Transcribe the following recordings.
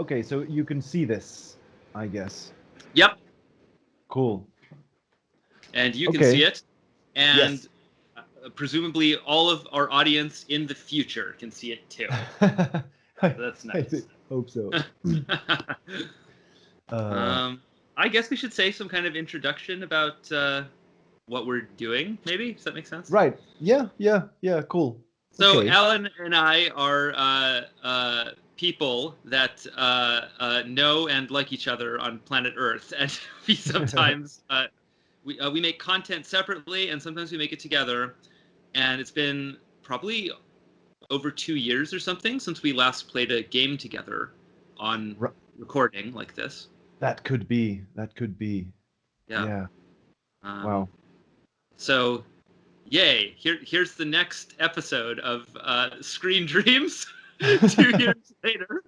Okay, so you can see this, I guess. Yep, Cool. and you can see Okay. it, and Yes. presumably all of our audience in the future can see it too. I, So that's I nice. hope so. Uh, um, I guess we should say some kind of introduction about what we're doing. Maybe does that make sense? right. Yeah, yeah, yeah, cool. So Okay. Alan and I are people that know and like each other on planet Earth, and we sometimes we make content separately, and sometimes we make it together. And it's been probably over 2 years or something since we last played a game together on R- recording like this. that could be. That could be. Yeah. Yeah. Um, Wow. so yay! Here's the next episode of Screen Dreams. 2 years later.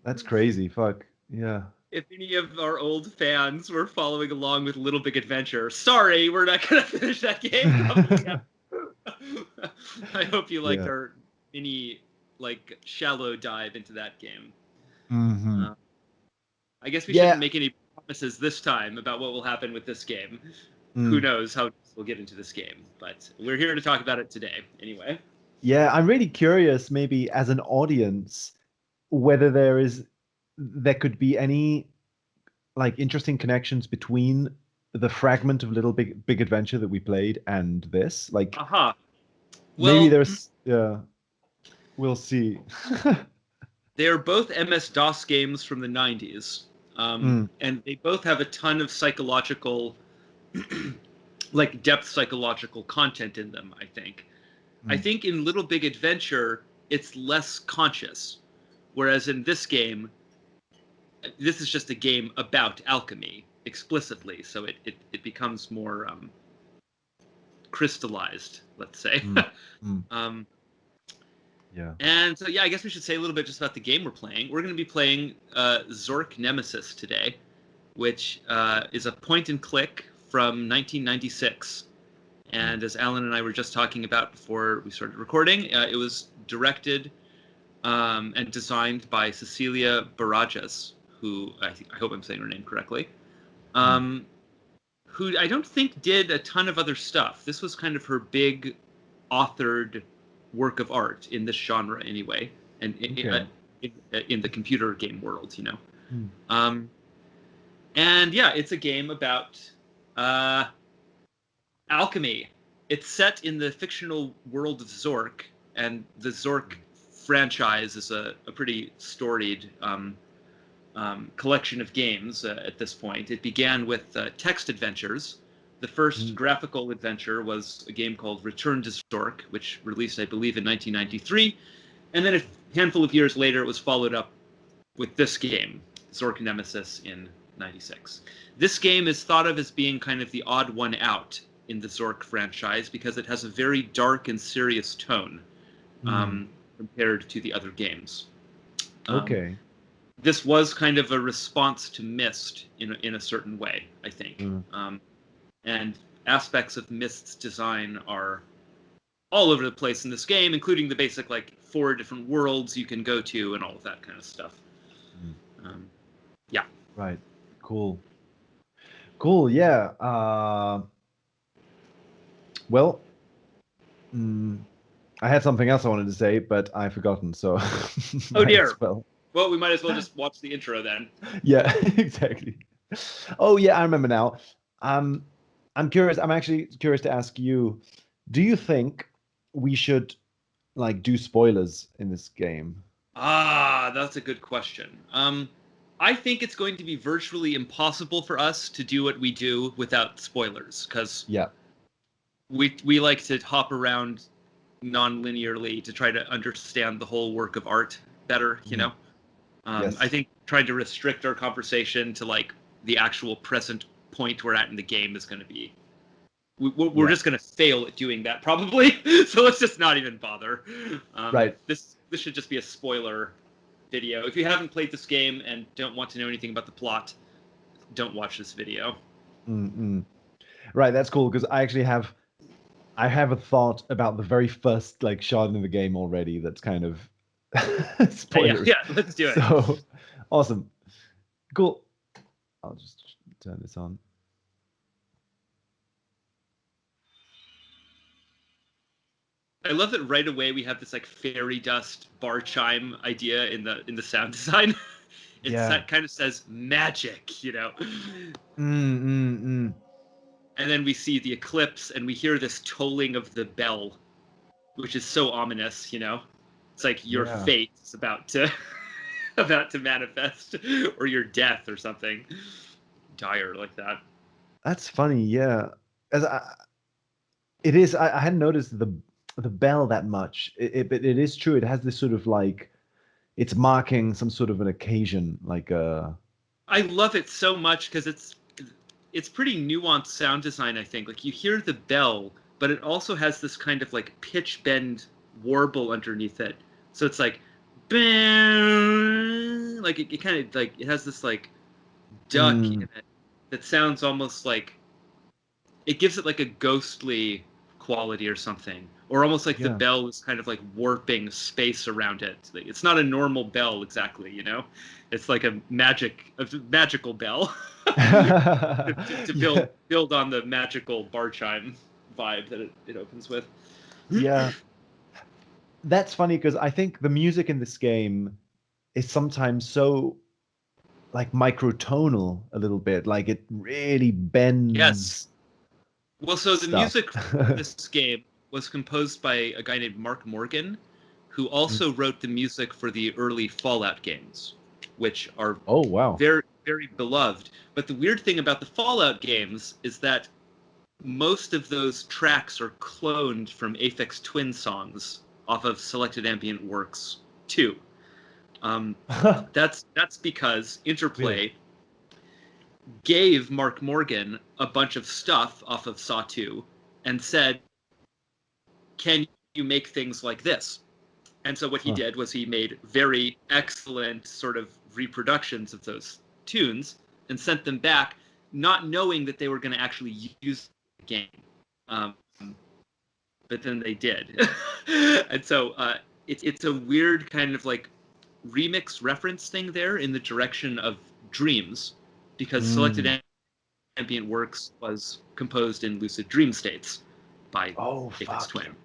That's crazy. Fuck. Yeah. If any of our old fans were following along with Little Big Adventure, sorry, we're not gonna finish that game. Probably. I hope you liked Yeah. our mini, like, shallow dive into that game. Hmm. Uh, I guess we Yeah. shouldn't make any promises this time about what will happen with this game. Who Mm. knows how we'll get into this game, but we're here to talk about it today anyway. Yeah, I'm really curious, maybe as an audience, whether there could be any like interesting connections between the fragment of Little Big Adventure that we played and this. Like Aha. maybe Well, there's yeah, we'll see. they're both MS-DOS games from the 90s, Mm, and they both have a ton of psychological, like depth psychological content in them, I think. I mm. think in Little Big Adventure, it's less conscious, whereas in this game, this is just a game about alchemy explicitly, so it becomes more crystallized, let's say. Mm, mm. um, Yeah. and so, yeah, I guess we should say a little bit just about the game we're playing. We're going to be playing Zork Nemesis today, which is a point and click from 1996. Mm, And as Alan and I were just talking about before we started recording, it was directed and designed by Cecilia Barajas, who I hope I'm saying her name correctly, mm. um, who I don't think did a ton of other stuff. This was kind of her big authored work of art in this genre, anyway, and Okay. in the computer game world, you know. Mm, Um, and yeah, it's a game about uh, alchemy. It's set in the fictional world of Zork, and the Zork franchise is a pretty storied collection of games at this point. It began with text adventures. The first mm. graphical adventure was a game called Return to Zork, which released, I believe, in 1993. And then a handful of years later, it was followed up with this game, Zork Nemesis, in 96. This game is thought of as being kind of the odd one out in the Zork franchise because it has a very dark and serious tone Mm. compared to the other games. Um, Okay. this was kind of a response to Myst in a certain way, I think. Mm. And aspects of Myst's design are all over the place in this game, including the basic like 4 different worlds you can go to and all of that kind of stuff. Mm. Um, yeah. Right. Cool. Cool. Yeah. Well, mm, I had something else I wanted to say, but I've forgotten, so Oh might dear. as well. Well, we might as well just watch the intro then. Yeah, exactly. Oh yeah, I remember now. Um, I'm curious. I'm actually curious to ask you, do you think we should like do spoilers in this game? Ah, that's a good question. I think it's going to be virtually impossible for us to do what we do without spoilers, because Yeah. we like to hop around non-linearly to try to understand the whole work of art better, you Mm. know. I Yes. think trying to restrict our conversation to like the actual present point we're at in the game is going to be we're Yeah. just going to fail at doing that probably. So let's just not even bother. Right. This should just be a spoiler video. If you haven't played this game and don't want to know anything about the plot, don't watch this video. Mm-mm. Right. That's cool because I have a thought about the very first like shot in the game already. That's kind of Spoilers. Yeah, let's do it. So awesome. Cool. I'll just turn this on. I love that right away we have this like fairy dust bar chime idea in the sound design. Yeah. Kind of says magic, you know. Mm. And then we see the eclipse and we hear this tolling of the bell, which is so ominous, you know. It's like your Yeah. fate is about to about to manifest, or your death or something dire like that. That's funny. Yeah. As it is, I hadn't noticed the bell that much. But it is true. It has this sort of like it's marking some sort of an occasion, like I love it so much because it's pretty nuanced sound design, I think. Like you hear the bell, but it also has this kind of like pitch bend warble underneath it. So it's like bang, like it kind of like it has this like duck in mm, it that sounds almost like it gives it like a ghostly quality or something, or almost like the yeah. bell is kind of like warping space around it. It's not a normal bell exactly, you know. It's like a magical bell to Yeah. build on the magical bar chime vibe that it opens with. Yeah. That's funny because I think the music in this game is sometimes so like microtonal a little bit, like it really Yes. bends Well, so the stuff. music for this game was composed by a guy named Mark Morgan, who also wrote the music for the early Fallout games, which are Oh wow. very, very beloved. But the weird thing about the Fallout games is that most of those tracks are cloned from Aphex Twin songs off of Selected Ambient Works 2. That's because Weird. Interplay gave Mark Morgan a bunch of stuff off of Saw 2 and said, can you make things like this? And so what he Huh. did was he made very excellent sort of reproductions of those tunes and sent them back, not knowing that they were going to actually use the game. Um, but then they did. And so it's a weird kind of like remix reference thing there in the direction of Dreams, because Selected Mm. Ambient Works was composed in lucid dream states by Oh Aphex fuck. Twin.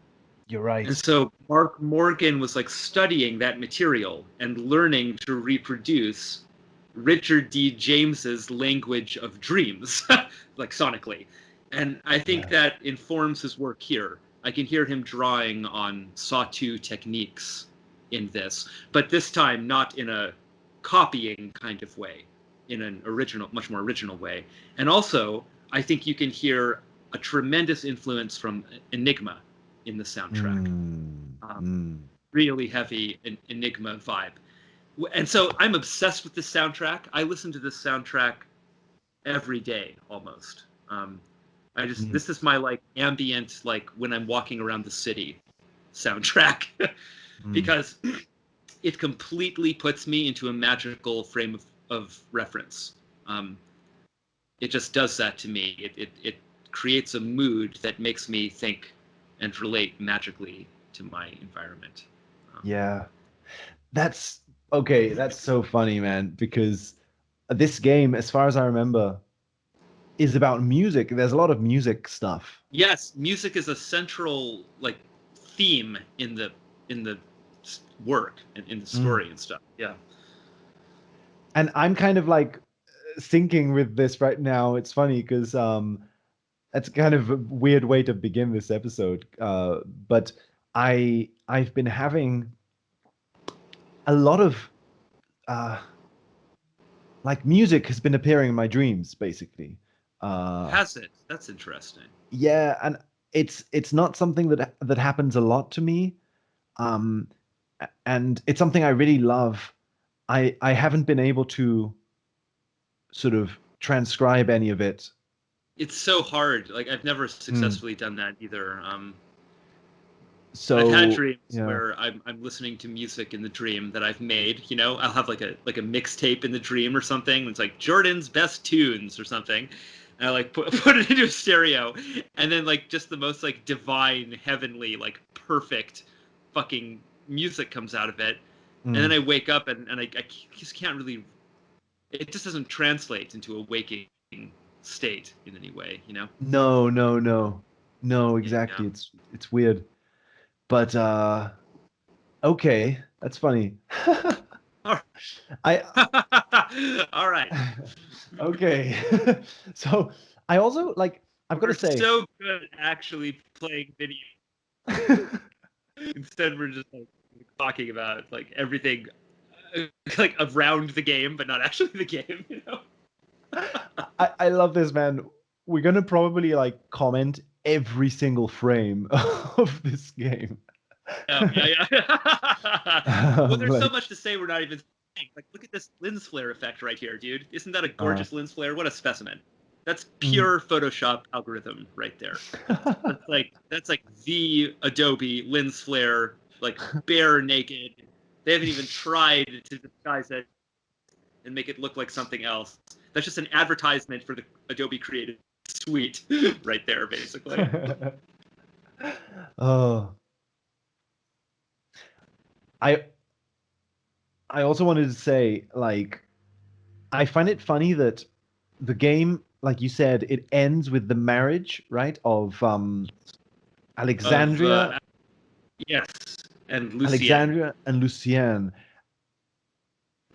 You're And right. so Mark Morgan was like studying that material and learning to reproduce Richard D. James's language of dreams, like sonically. And I think Yeah. that informs his work here. I can hear him drawing on Sawtooth techniques in this, but this time not in a copying kind of way, in an original, much more original way. And also, I think you can hear a tremendous influence from Enigma in the soundtrack. Um, Mm. really heavy Enigma vibe. And so I'm obsessed with this soundtrack. I listen to this soundtrack every day almost. Mm. This is my like ambient, like when I'm walking around the city soundtrack Mm. because it completely puts me into a magical frame of reference. Um, it just does that to me. It creates a mood that makes me think and relate magically to my environment. Yeah. That's okay. That's so funny, man, because this game, as far as I remember, is about music. There's a lot of music stuff. Yes, music is a central like theme in the work and in the Mm. story and stuff. Yeah. And I'm kind of like syncing with this right now. It's funny because that's kind of a weird way to begin this episode. But I've been having a lot of uh like music has been appearing in my dreams, basically. Uh Has it? That's interesting. yeah, and it's not something that happens a lot to me. Um and it's something I really love. I haven't been able to sort of transcribe any of it. It's so hard. Like I've never Mm. successfully done that either. I've had So dreams yeah. where I'm listening to music in the dream that I've made. You know, I'll have like a mixtape in the dream or something. It's like Jordan's best tunes or something, and I like put it into a stereo, and then like just the most like divine, heavenly, like perfect, fucking music comes out of it. And then Mm. I wake up and I just can't really. It just doesn't translate into a waking state in any way, you know? No, no, no. No, Yeah. exactly. It's weird. But okay, that's funny. All I right. All right. okay. So I also like I've got to We're say so good at actually playing video. Instead, we're just like talking about like everything, like around the game, but not actually the game. You know? I love this, man. We're gonna probably like comment every single frame of this game. Yeah. Well, there's so Like much to say we're not even saying. Like, look at this lens flare effect right here, dude. Isn't that a uh, gorgeous lens flare? What a specimen. That's mm. pure Photoshop algorithm right there. That's like the Adobe lens flare, like bare naked. They haven't even tried to disguise it and make it look like something else. That's just an advertisement for the Adobe Creative Suite right there, basically. Oh, I I also wanted to say, like, I find it funny that the game, like you said, it ends with the marriage, right, of Of Alexandria, yes, and Lucien. Alexandria and Lucien.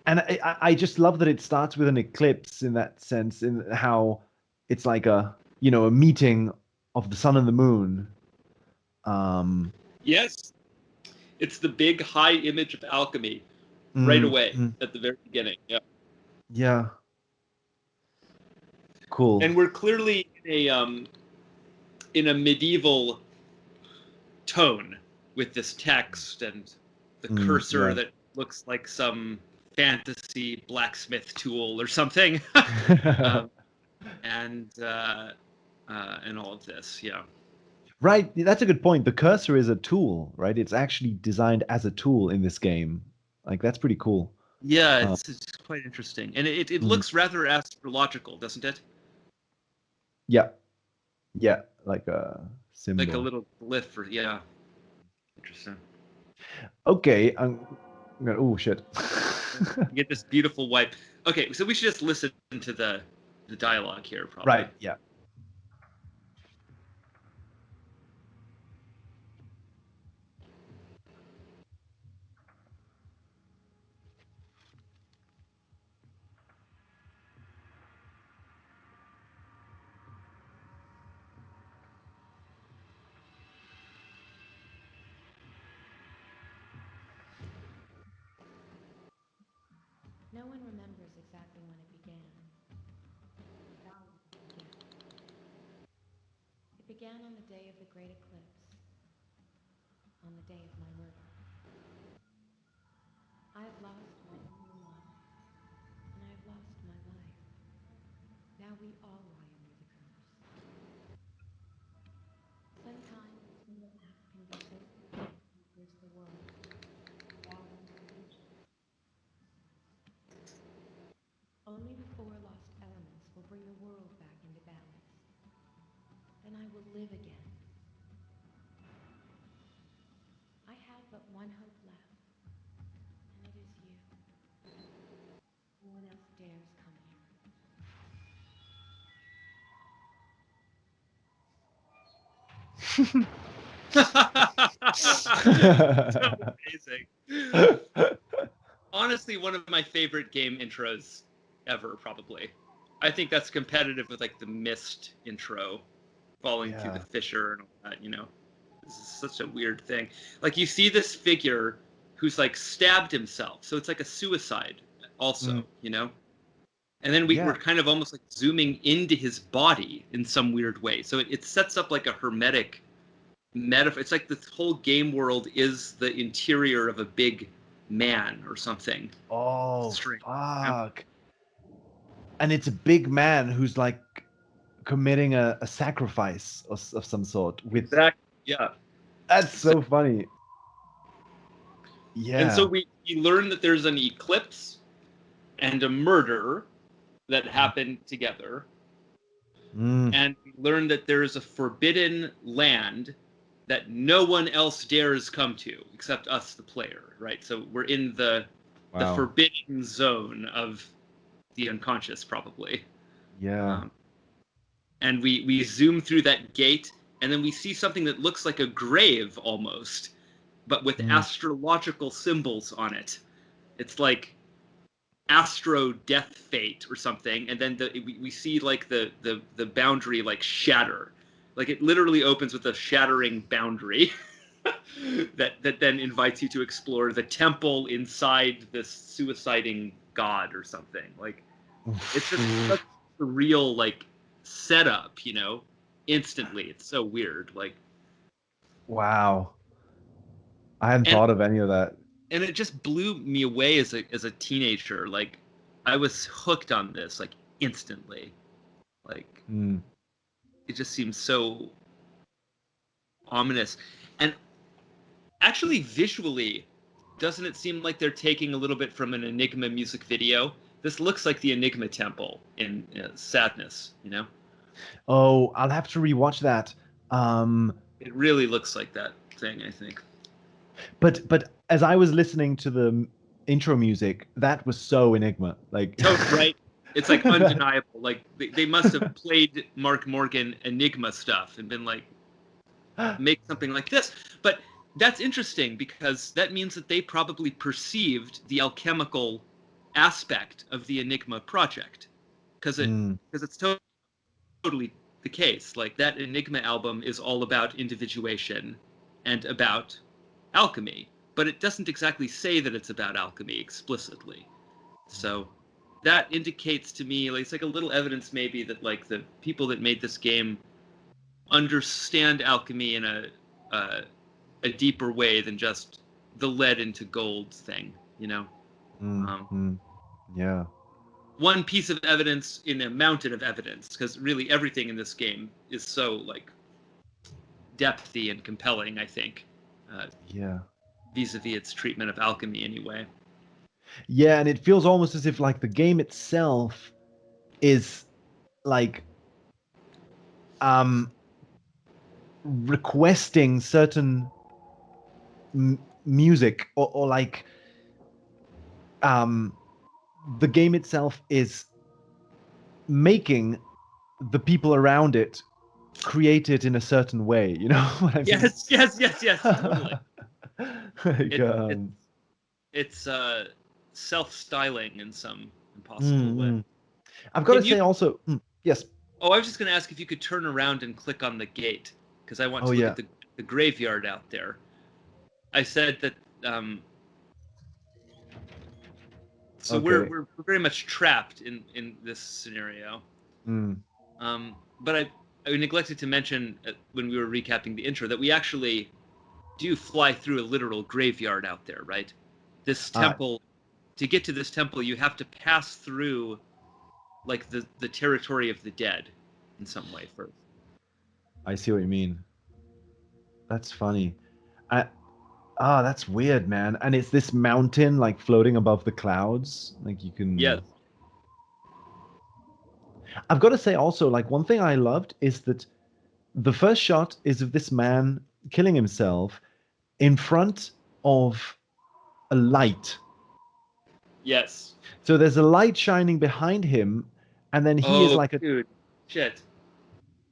And I just love that it starts with an eclipse in that sense, in how it's like a, a meeting of the sun and the moon. Um, Yes, it's the big high image of alchemy right mm, away mm, at the very beginning. Yeah, yeah, cool. and we're clearly in a medieval tone with this text and the cursor Yeah. that looks like some fantasy blacksmith tool or something, um, and and all of this. Yeah. Right, that's a good point. The cursor is a tool, right? It's actually designed as a tool in this game. Like that's pretty cool. Yeah, Uh, it's quite interesting, and it mm, looks rather astrological, doesn't it? yeah, yeah, like a Like a symbol. little glyph, or yeah, interesting. Okay, oh shit. You get this beautiful wipe. Okay, so we should just listen to the dialogue here, probably. Right, yeah. No one remembers exactly when it began. It began. It began on the day of the great eclipse, on the day of my murder. I've lost my only one, and I've lost my life. Now we all lie under the curse. Sometimes a single act can be so great it the world. Only the four lost elements will bring the world back into balance. Then I will live again. I have but one hope left, and it is you. No one else dares come here. So amazing. Honestly, one of my favorite game intros ever, probably. I think that's competitive with like the Mist intro, falling through the Yeah. fissure and all that. You know, this is such a weird thing. Like you see this figure who's like stabbed himself, so it's like a suicide, Mm, also. You know, and then we're yeah. kind of almost like zooming into his body in some weird way. So it sets up like a hermetic metaphor. It's like this whole game world is the interior of a big man or something. Oh, Strange. You know? fuck. And it's a big man who's like committing a sacrifice of some sort with Exactly. Yeah. that's So, so funny. and so Yeah. we learn that there's an eclipse and a murder that happened together, Mm, and we learn that there is a forbidden land that no one else dares come to except us, the player, right? So we're in the Wow. forbidden zone of the unconscious, probably. Yeah. And we zoom through that gate, and then we see something that looks like a grave almost, but with astrological symbols on it. It's like astro death fate or something, and then we see like the boundary like shatter. Like it literally opens with a shattering boundary that then invites you to explore the temple inside this suiciding god or something. Like it's just such a real like setup, instantly. It's so weird. Like Wow. I hadn't and thought of any of that. and it just blew me away as a teenager. Like I was hooked on this like instantly. Like it just seems so ominous. And actually visually, doesn't it seem like they're taking a little bit from an Enigma music video? This looks like the Enigma Temple in Sadness, Oh, I'll have to rewatch that. It really looks like that thing, I think. But as I was listening to the intro music, that was so Enigma. Like Right? It's like undeniable. Like they must have played Mark Morgan Enigma stuff and been like, make something like this. But that's interesting because that means that they probably perceived the alchemical aspect of the Enigma project, because it's totally the case. Like that Enigma album is all about individuation and about alchemy, but it doesn't exactly say that it's about alchemy explicitly. So that indicates to me, like, it's like a little evidence maybe that like the people that made this game understand alchemy in a deeper way than just the lead into gold thing, Yeah. One piece of evidence in a mountain of evidence, because really everything in this game is so like depthy and compelling, I think. Yeah. Vis-a-vis its treatment of alchemy anyway. Yeah, and it feels almost as if like the game itself is like requesting certain music or like the game itself is making the people around it create it in a certain way. You know what I mean? Yes, totally. Like, It's self-styling in some impossible way. I've got to Can you? say also, yes. Oh, I was just going to ask if you could turn around and click on the gate, because I want Oh to look yeah. at the graveyard out there. I said that. So Okay. we're very much trapped in this scenario. But I neglected to mention when we were recapping the intro that we actually do fly through a literal graveyard out there, right? This temple, to get to this temple, you have to pass through like the territory of the dead in some way first. I see what you mean. That's funny. That's weird, man. And it's this mountain like floating above the clouds. Like you can. Yes. I've got to say also, like one thing I loved is that the first shot is of this man killing himself in front of a light. Yes. So there's a light shining behind him, and then he is like a dude, shit.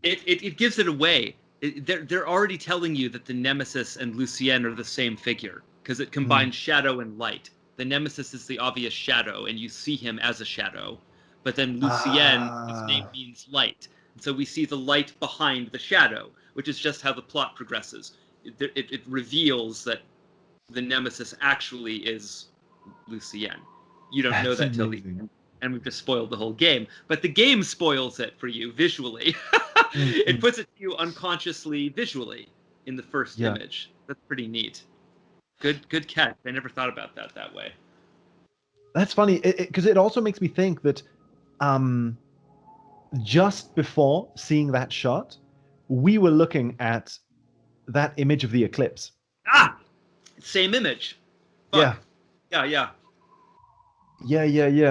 It gives it away. They're already telling you that the Nemesis and Lucienne are the same figure because it combines shadow and light. The Nemesis is the obvious shadow, and you see him as a shadow. But then Lucienne, his name means light. And so we see the light behind the shadow, which is just how the plot progresses. It reveals that the Nemesis actually is Lucienne. You don't know that till the end, and we've just spoiled the whole game. But the game spoils it for you visually. It puts it to you unconsciously visually in the first image. That's pretty neat. Good catch. I never thought about that way. That's funny because it also makes me think that just before seeing that shot, we were looking at that image of the eclipse. Same image. Fuck. Yeah. Yeah.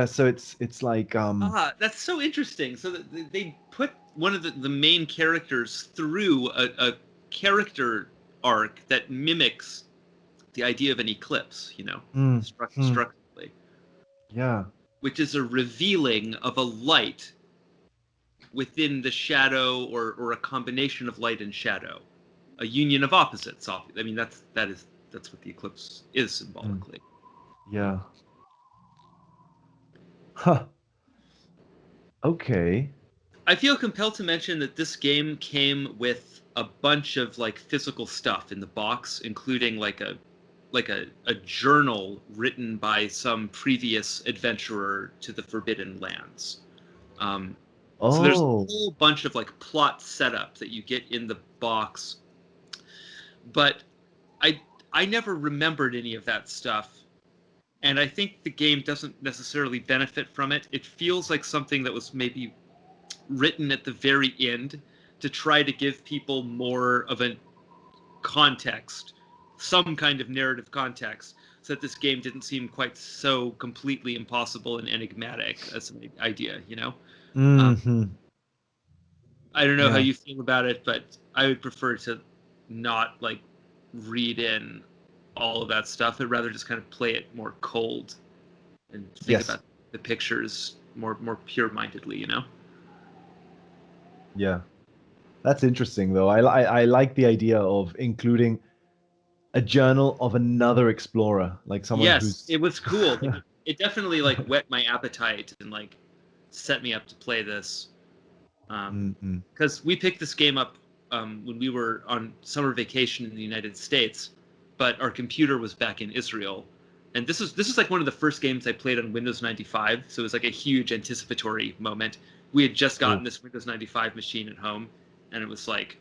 So it's like that's so interesting. So they put one of the main characters through a character arc that mimics the idea of an eclipse, structurally, Yeah. which is a revealing of a light within the shadow, or a combination of light and shadow, a union of opposites. I mean, that's what the eclipse is symbolically. Yeah. Huh. Okay. I feel compelled to mention that this game came with a bunch of like physical stuff in the box, including like a journal written by some previous adventurer to the Forbidden Lands. So there's a Oh. whole bunch of like plot setup that you get in the box, but I never remembered any of that stuff, and I think the game doesn't necessarily benefit from it. It feels like something that was maybe written at the very end to try to give people more of a context, some kind of narrative context, so that this game didn't seem quite so completely impossible and enigmatic as an idea, Mm-hmm. I don't know how Yeah. you feel about it, but I would prefer to not like read in all of that stuff, but rather just kind of play it more cold and think Yes. about the pictures more pure-mindedly, Yeah. That's interesting, though. I like the idea of including a journal of another explorer, like someone Yes, who's. it was cool. Like, it definitely like whet my appetite and like set me up to play this. Mm-hmm. Because we picked this game up when we were on summer vacation in the United States, but our computer was back in Israel, and this was like one of the first games I played on Windows 95. So it was like a huge anticipatory moment. We had just gotten Cool. this Windows 95 machine at home, and it was like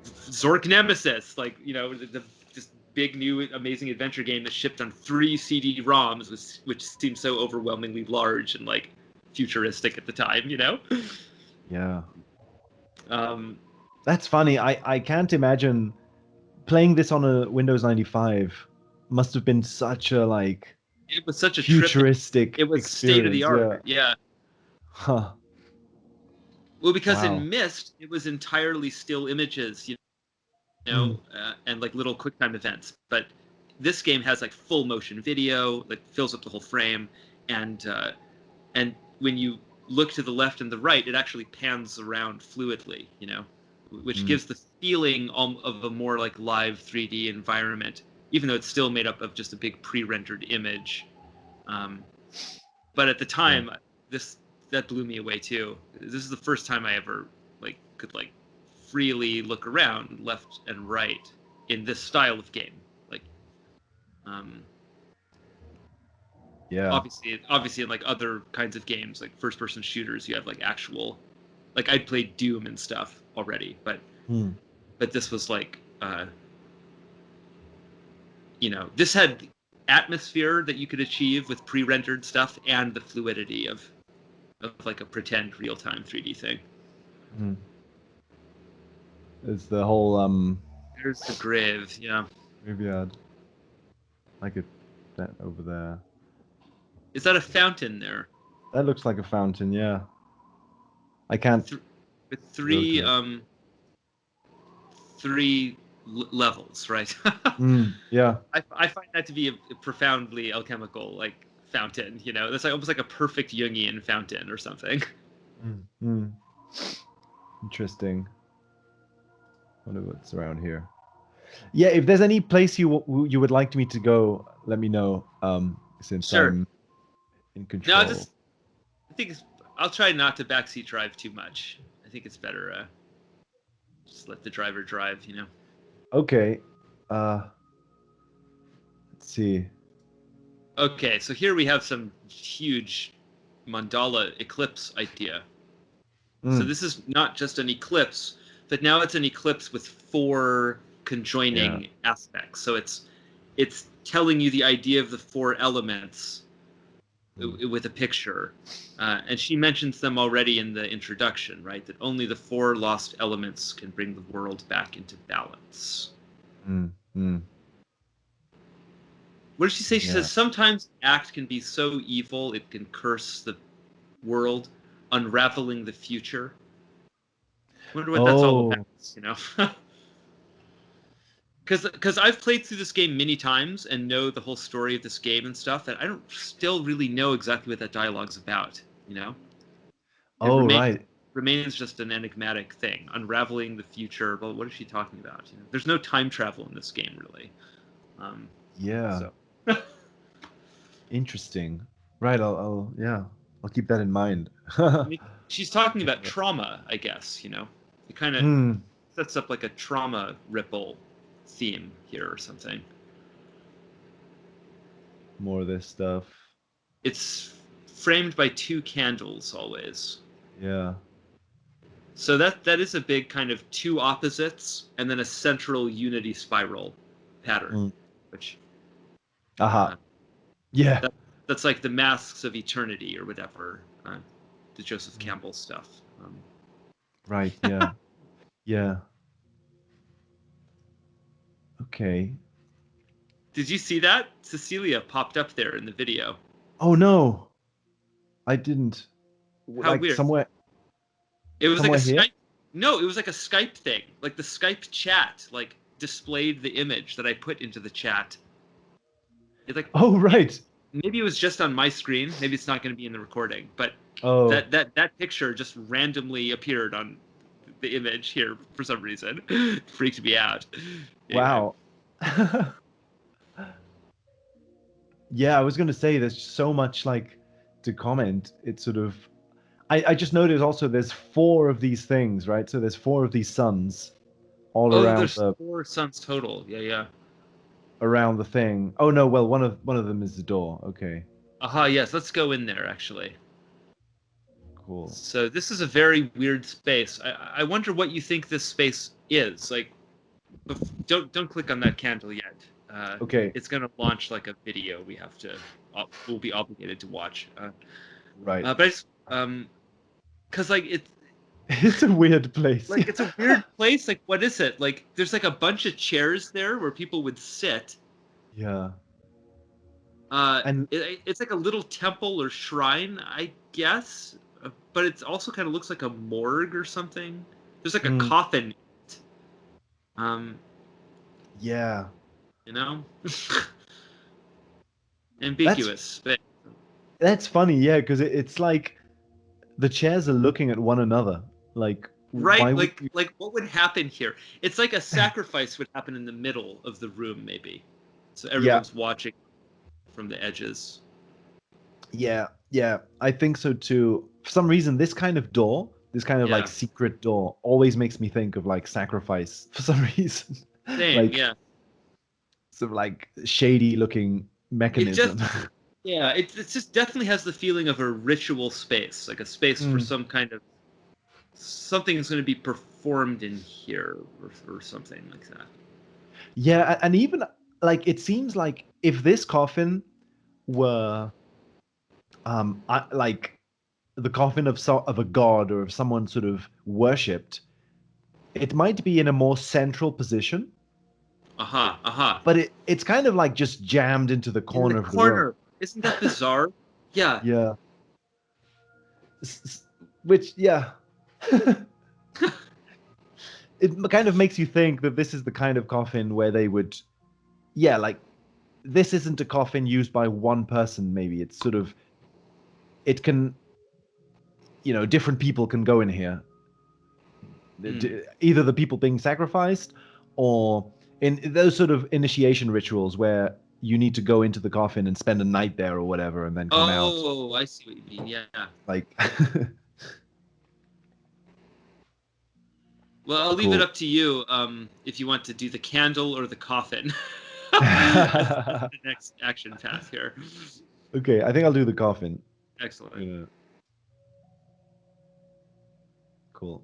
Zork Nemesis, like this big new amazing adventure game that shipped on 3 CD-ROMs, which seemed so overwhelmingly large and like futuristic at the time. Yeah. Um, That's funny. I can't imagine playing this on a Windows 95 must have been such a like it was such a trip. futuristic It was state of the experience. art. Yeah. Yeah. Huh. Well, because Wow. in Myst, it was entirely still images, Mm. and like little QuickTime events. But this game has like full motion video, like fills up the whole frame, and when you look to the left and the right, it actually pans around fluidly, which Mm. gives the feeling of a more like live 3D environment, even though it's still made up of just a big pre-rendered image. Um, but at the Yeah. time, this that blew me away too. This is the first time I ever like could like freely look around left and right in this style of game. Like, um, Yeah. obviously in like other kinds of games, like first-person shooters, you have like actual, like I'd played Doom and stuff already, but Mm. this was like, this had atmosphere that you could achieve with pre-rendered stuff and the fluidity of like a pretend real-time 3D thing. Mm. It's the whole There's the grave, yeah. graveyard. Like it that over there. Is that a fountain there? That looks like a fountain, yeah. I can't With go to it. three levels, right? Yeah. I find that to be a profoundly alchemical like fountain. That's like almost like a perfect Jungian fountain or something. Mm. Interesting. Wonder what's around here. Yeah, if there's any place you would like me to go, let me know. Since Sure. I'm in No, control. I think I'll try not to backseat drive too much. I think it's better just let the driver drive. Okay. Let's see. Okay, so here we have some huge mandala eclipse idea. So Mm. this is not just an eclipse, but now it's an eclipse with 4 Yeah. conjoining aspects. So it's telling you the idea of the 4 elements with a picture. And she mentions them already in the introduction, right? That only the 4 lost elements can bring the world back into balance. Mm. What does she say? She Yeah. says, sometimes an act can be so evil it can curse the world, unraveling the future. Wonder what that's all Oh, about, Because I've played through this game many times and know the whole story of this game and stuff, and I don't still really know exactly what that dialogue's about. You know, it Oh, right. remains just an enigmatic thing, unraveling the future. But what is she talking about? You know, there's no time travel in this game, really. Yeah. So Interesting. Right. I'll keep that in mind. I mean, she's talking about trauma, I guess. You know, it kind of Hmm. sets up like a trauma ripple theme here or something. More of this stuff. It's framed by two candles always. Yeah. So that is a big kind of two opposites and then a central unity spiral pattern, Mm. which Aha. Yeah. that that's like the masks of eternity or whatever, the Joseph Mm. Campbell stuff. Right. Yeah. Yeah. Okay. Did you see that? Cecilia popped up there in the video. Oh no, I didn't. How Like weird! It was like a somewhere here. Skype. No, it was like a Skype thing. Like the Skype chat, like displayed the image that I put into the chat. It like Oh right. maybe it was just on my screen. Maybe it's not going to be in the recording, but Oh that picture just randomly appeared on the image here for some reason. It freaked me out. Anyway, wow. Yeah, I was gonna say there's so much like to comment. It's sort of I just noticed also there's four of these things, right? So there's four of these suns all oh, around there's the four sons total. Yeah, yeah. thing. Oh no, well one of them is the door. Okay, Aha, yes. Let's go in there actually. cool. So this is a very weird space. I wonder what you think this space is. Like, don't click on that candle yet. Okay, It's gonna launch like a video we'll be obligated to watch. right. But I just cause It's a weird place. it's a weird place. Like what is it? Like there's like a bunch of chairs there where people would sit. Yeah, and It's like a little temple or shrine, I guess. But it also kind of looks like a morgue or something. There's like a mm, coffin. Um, yeah, you know, that's ambiguous. But that's funny. Yeah, because it's like the chairs are looking at one another. Like, why right, would you? like what would happen here? It's like a sacrifice would happen in the middle of the room, maybe. So Yeah, everyone's watching from the edges. yeah. I think so too. For some reason, this kind of door, this kind of like Yeah, secret door, always makes me think of like sacrifice for some reason. same. Like Yeah, some like shady looking it mechanism. just yeah, it just definitely has the feeling of a ritual space, like a space for Mm. some kind of something's going to be performed in here or something like that. Yeah, and even like it seems like if this coffin were like the coffin of a god or of someone sort of worshipped, it might be in a more central position, Aha, aha. but it's kind of like just jammed into the In the corner of the room. corner. Isn't that bizarre? Yeah. Yeah. Which, yeah. It kind of makes you think that this is the kind of coffin where they would, yeah, like this isn't a coffin used by one person, maybe. It's sort of, it can, different people can go in here. Mm. Either the people being sacrificed or in those sort of initiation rituals where you need to go into the coffin and spend a night there or whatever and then come out. Oh, I see what you mean. Yeah. Like, Well, I'll leave it cool. up to you if you want to do the candle or the coffin. As the next action path here. Okay, I think I'll do the coffin. Excellent. Cool.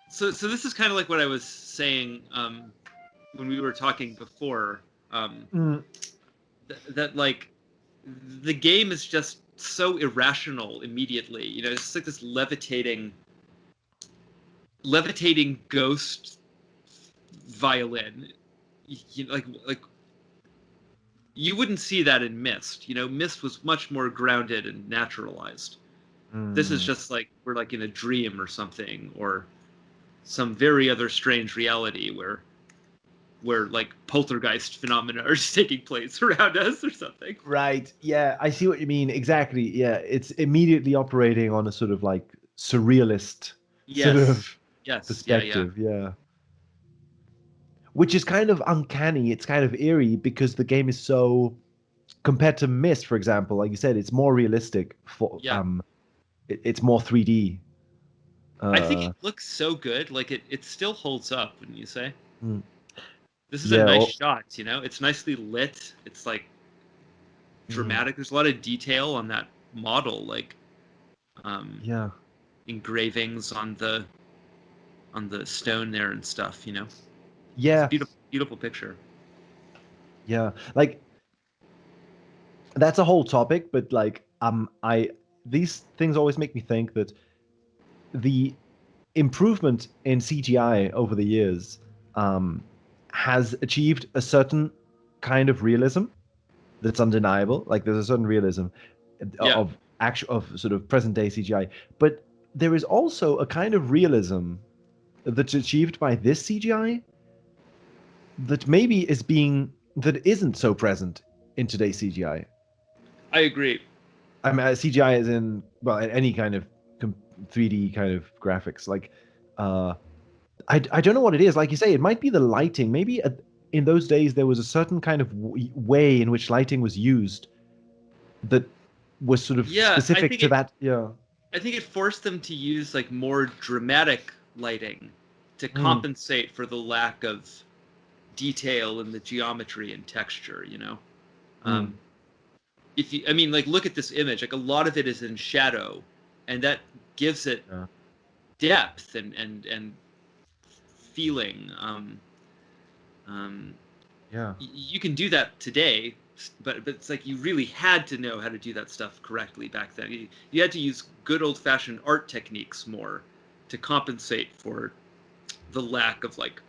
So this is kind of like what I was saying when we were talking before. Mm, That like the game is just so irrational immediately. You know, it's like this levitating ghost violin. Like you wouldn't see that in Myst. You know, Myst was much more grounded and naturalized. This is Mm. just like we're like in a dream or something, or some very other strange reality where like poltergeist phenomena are just taking place around us or something. Right. Yeah, I see what you mean. Exactly. Yeah, it's immediately operating on a sort of like surrealist sort of Yes. Yes. Yeah. Yeah. perspective. Yeah. Which is kind of uncanny. It's kind of eerie because the game is so compared to Myst, for example, like you said, it's more realistic for Yeah. it's more 3D. I think Uh it looks so good. Like it still holds up, wouldn't you say? mm, This is a yeah, nice or, shot, you know? It's nicely lit. It's like mm, dramatic. There's a lot of detail on that model, like um, yeah. engravings on the stone there and stuff, you know? It's a Yeah. beautiful beautiful picture. Yeah. Like that's a whole topic, but like I these things always make me think that the improvement in CGI over the years um, has achieved a certain kind of realism that's undeniable. Like there's a certain realism Yeah. of actual of sort of present day CGI, but there is also a kind of realism that's achieved by this CGI that maybe is being that isn't so present in today's CGI. I agree. I mean, CGI is in well any kind of 3D kind of graphics. Like, uh, I don't know what it is. Like you say, it might be the lighting. Maybe in those days there was a certain kind of way in which lighting was used that was sort of Yeah, specific to that. Yeah. I think it forced them to use like more dramatic lighting to Mm, compensate for the lack of detail in the geometry and texture, you know? mm, Um, if you, I mean, like, look at this image. Like, a lot of it is in shadow, and that gives it yeah. depth and feeling. Um, Yeah. you can do that today, but it's like you really had to know how to do that stuff correctly back then. You had to use good old-fashioned art techniques more to compensate for the lack of like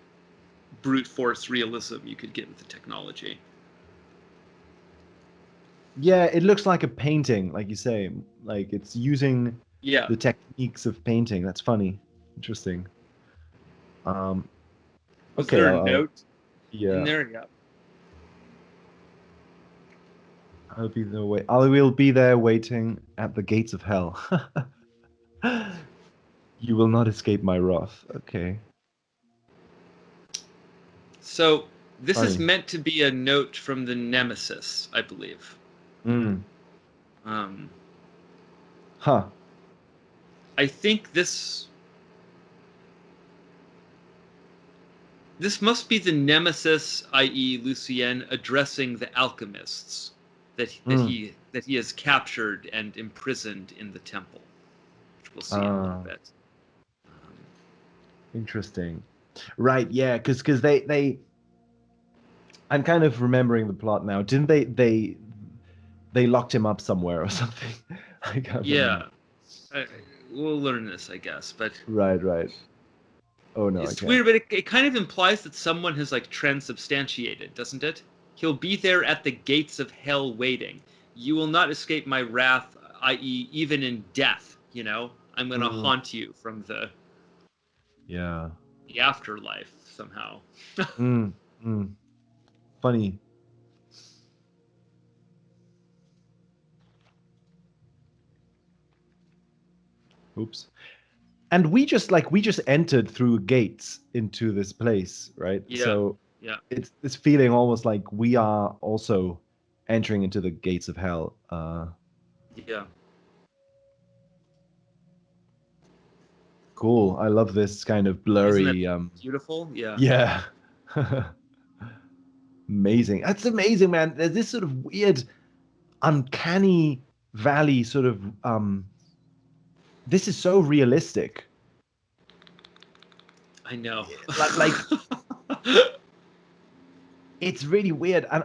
brute force realism you could get with the technology. Yeah, it looks like a painting, like you say. Like it's using Yeah. the techniques of painting. That's funny. Interesting. Um, Was okay, there a I'll note in yeah. there? Yeah. I'll be there. I will be there waiting at the gates of hell. You will not escape my wrath. Okay, So this is funny. meant to be a note from the Nemesis, I believe. Mm. Um, Huh. I think this must be the Nemesis, i.e., Lucien, addressing the alchemists Mm. that he has captured and imprisoned in the temple, which we'll see in a little Ah, bit. Um, interesting. Right. Yeah. Because they. I'm kind of remembering the plot now. Didn't they locked him up somewhere or something? I can't remember. yeah, I, we'll learn this, I guess, but Right. Right. Oh no, I it's can't. weird. But it kind of implies that someone has like transubstantiated, doesn't it? He'll be there at the gates of hell waiting. You will not escape my wrath, i.e., even in death. You know, I'm gonna Mm. haunt you from Yeah. the afterlife somehow. Mm. Mm. Funny. Oops. And we just entered through gates into this place, right? Yeah, So yeah, it's this feeling almost like we are also entering into the gates of hell. yeah. Cool. I love this kind of Isn't that blurry. beautiful? Yeah, Yeah. Amazing. That's amazing, man. There's this sort of weird, uncanny valley sort of. This is so realistic. I know. Like it's really weird, and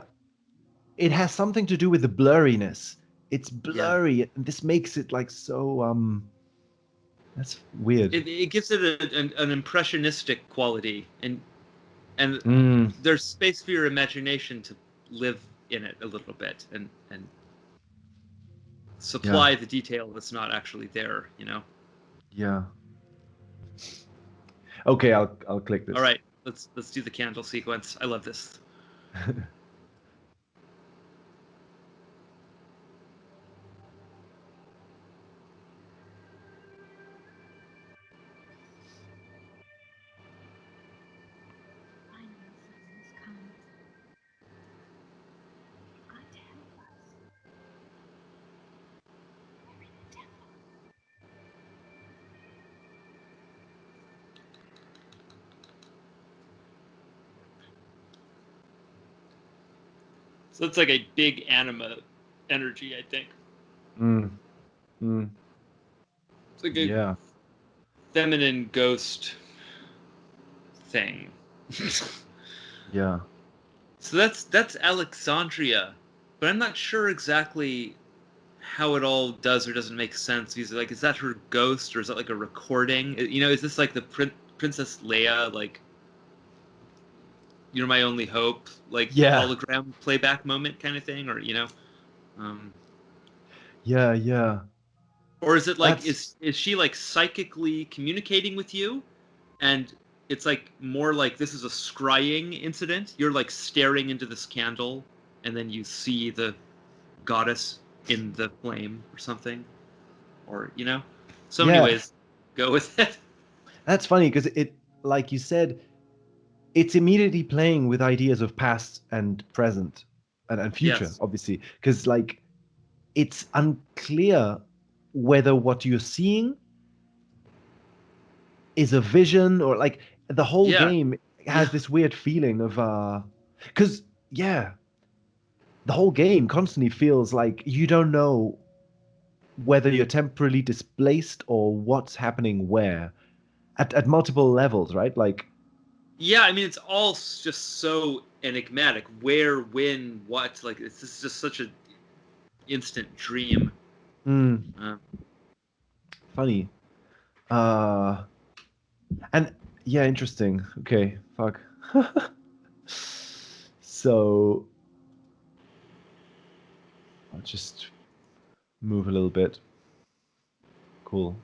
it has something to do with the blurriness. It's yeah, blurry, and this makes it like so. That's weird. it gives it an impressionistic quality, and Mm, there's space for your imagination to live in it a little bit and supply the detail that's not actually there, you know. Yeah. Okay, I'll click this. All right, let's do the candle sequence. I love this. Finally, someone's come. You've got to help us. We're in the temple. So it's like a big anima energy, I think. Mm. Mm. It's like a feminine ghost thing. Yeah. So that's Alexandria, but I'm not sure exactly how it all does or doesn't make sense. Because like, is that her ghost or is that like a recording? You know, is this like the Princess Leia, like "You're my only hope," like Yeah. hologram playback moment kind of thing, or you know, Yeah. or is it like That's is she like psychically communicating with you, and it's like more like this is a scrying incident. You're like staring into this candle, and then you see the goddess in the flame or something, or you know, so many yeah. ways to go with it. That's funny because it, like you said, it's immediately playing with ideas of past and present and future, Yes. obviously, because like it's unclear whether what you're seeing is a vision or like the whole Yeah. game Yeah. has this weird feeling of because yeah, the whole game constantly feels like you don't know whether you're temporarily displaced or what's happening where at multiple levels, right? Like Yeah, I mean, it's all just so enigmatic. Where, when, what? Like, it's just such an instant dream. mm, Uh, funny. Uh and yeah, interesting. Okay, fuck. So I'll just move a little bit. Cool.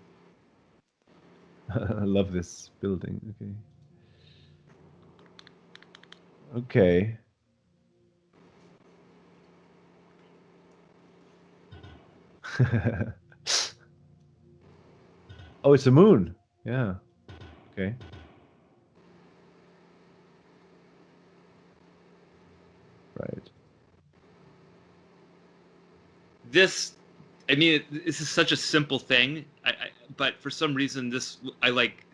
I love this building. Okay. Oh, it's a moon. Yeah. Okay. Right. this, I mean, this is such a simple thing. But for some reason, I like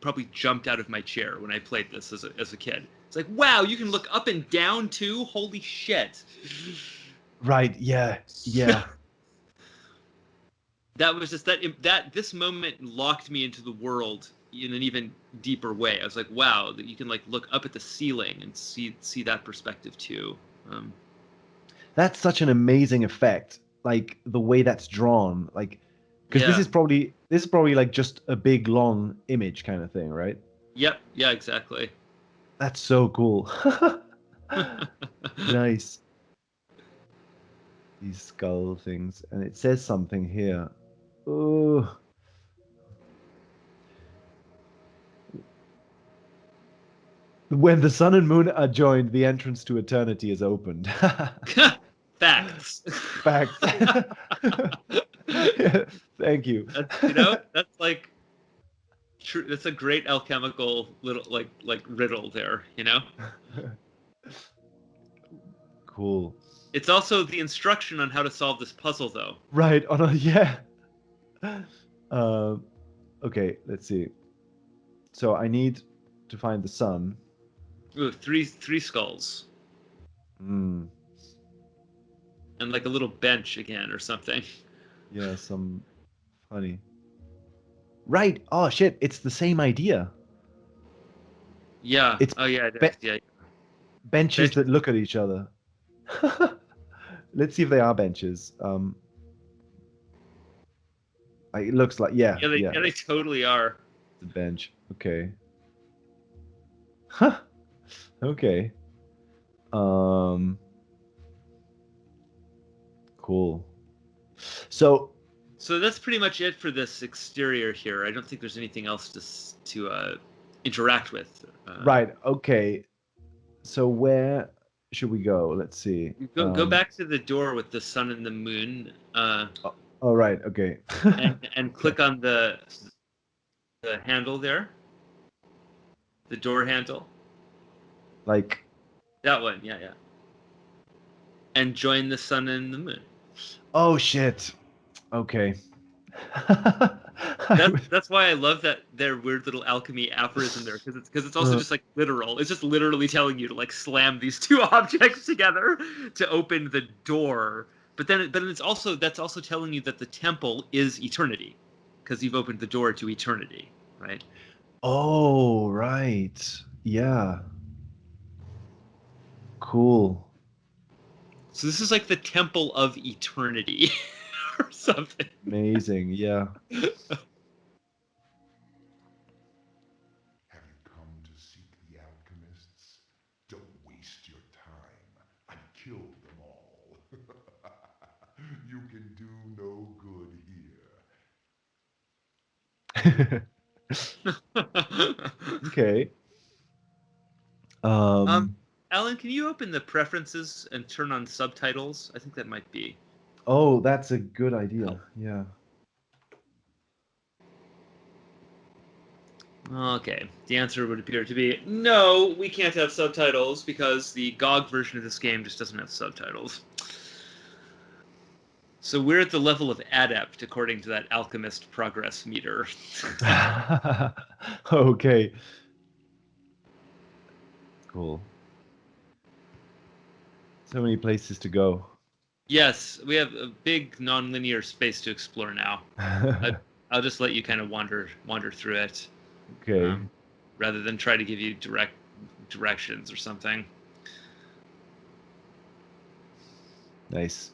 probably jumped out of my chair when I played this as a kid. It's like, wow, you can look up and down too. Holy shit! Right. Yeah. Yeah. That was just that this moment locked me into the world in an even deeper way. I was like, wow, that you can like look up at the ceiling and see that perspective too. That's such an amazing effect. Like the way that's drawn. Like because Yeah. this is probably like just a big long image kind of thing, right? Yep. Yeah. Exactly. That's so cool. Nice. These skull things, and it says something here. Oh, when the sun and moon are joined, the entrance to eternity is opened. Facts. Facts. Yeah, thank you. You know, that's like true. That's a great alchemical little like riddle there. You know, Cool. it's also the instruction on how to solve this puzzle, though. Right. On a yeah. Um, okay, let's see. So I need to find the sun. Ooh, three skulls Hmm. and like a little bench again or something. Yeah, some funny. Right. Oh shit! It's the same idea. Yeah. It's Oh yeah, it be- is. Yeah. benches Bench. that look at each other. Let's see if they are benches. It looks like Yeah, they totally are. the bench. Okay. Huh. Okay. Um. Cool. So that's pretty much it for this exterior here. I don't think there's anything else to interact with. Right. Okay. So where should we go? Let's see. Go back to the door with the sun and the moon, Oh, right. Okay. and click on the handle there, the door handle. Like, That one, yeah, yeah. And join the sun and the moon. oh shit. Okay. That's why I love that their weird little alchemy aphorism there, because it's also just like literal. It's just literally telling you to like slam these two objects together to open the door. But it's also that's also telling you that the temple is eternity, because you've opened the door to eternity, right? Oh, right. Yeah. Cool. So this is like the temple of eternity, or something. Amazing. Yeah. Have you come to seek the alchemists? Don't waste your time. I killed them all. You can do no good here. Okay. Alan, can you open the preferences and turn on subtitles? I think that might be. Oh, that's a good idea. Yeah. Okay, the answer would appear to be no, we can't have subtitles because the GOG version of this game just doesn't have subtitles. So we're at the level of adept, according to that alchemist progress meter. Okay. Cool. So many places to go. Yes, we have a big non-linear space to explore now. I'll just let you kind of wander through it. Okay. Rather than try to give you directions or something. Nice.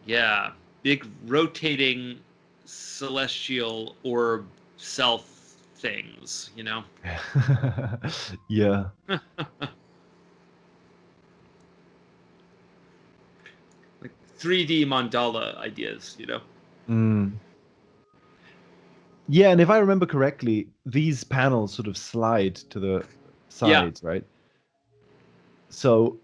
Yeah, big rotating celestial orb self things, you know? Yeah. Like 3D mandala ideas, you know? Yeah, and if I remember correctly, these panels sort of slide to the sides, right? So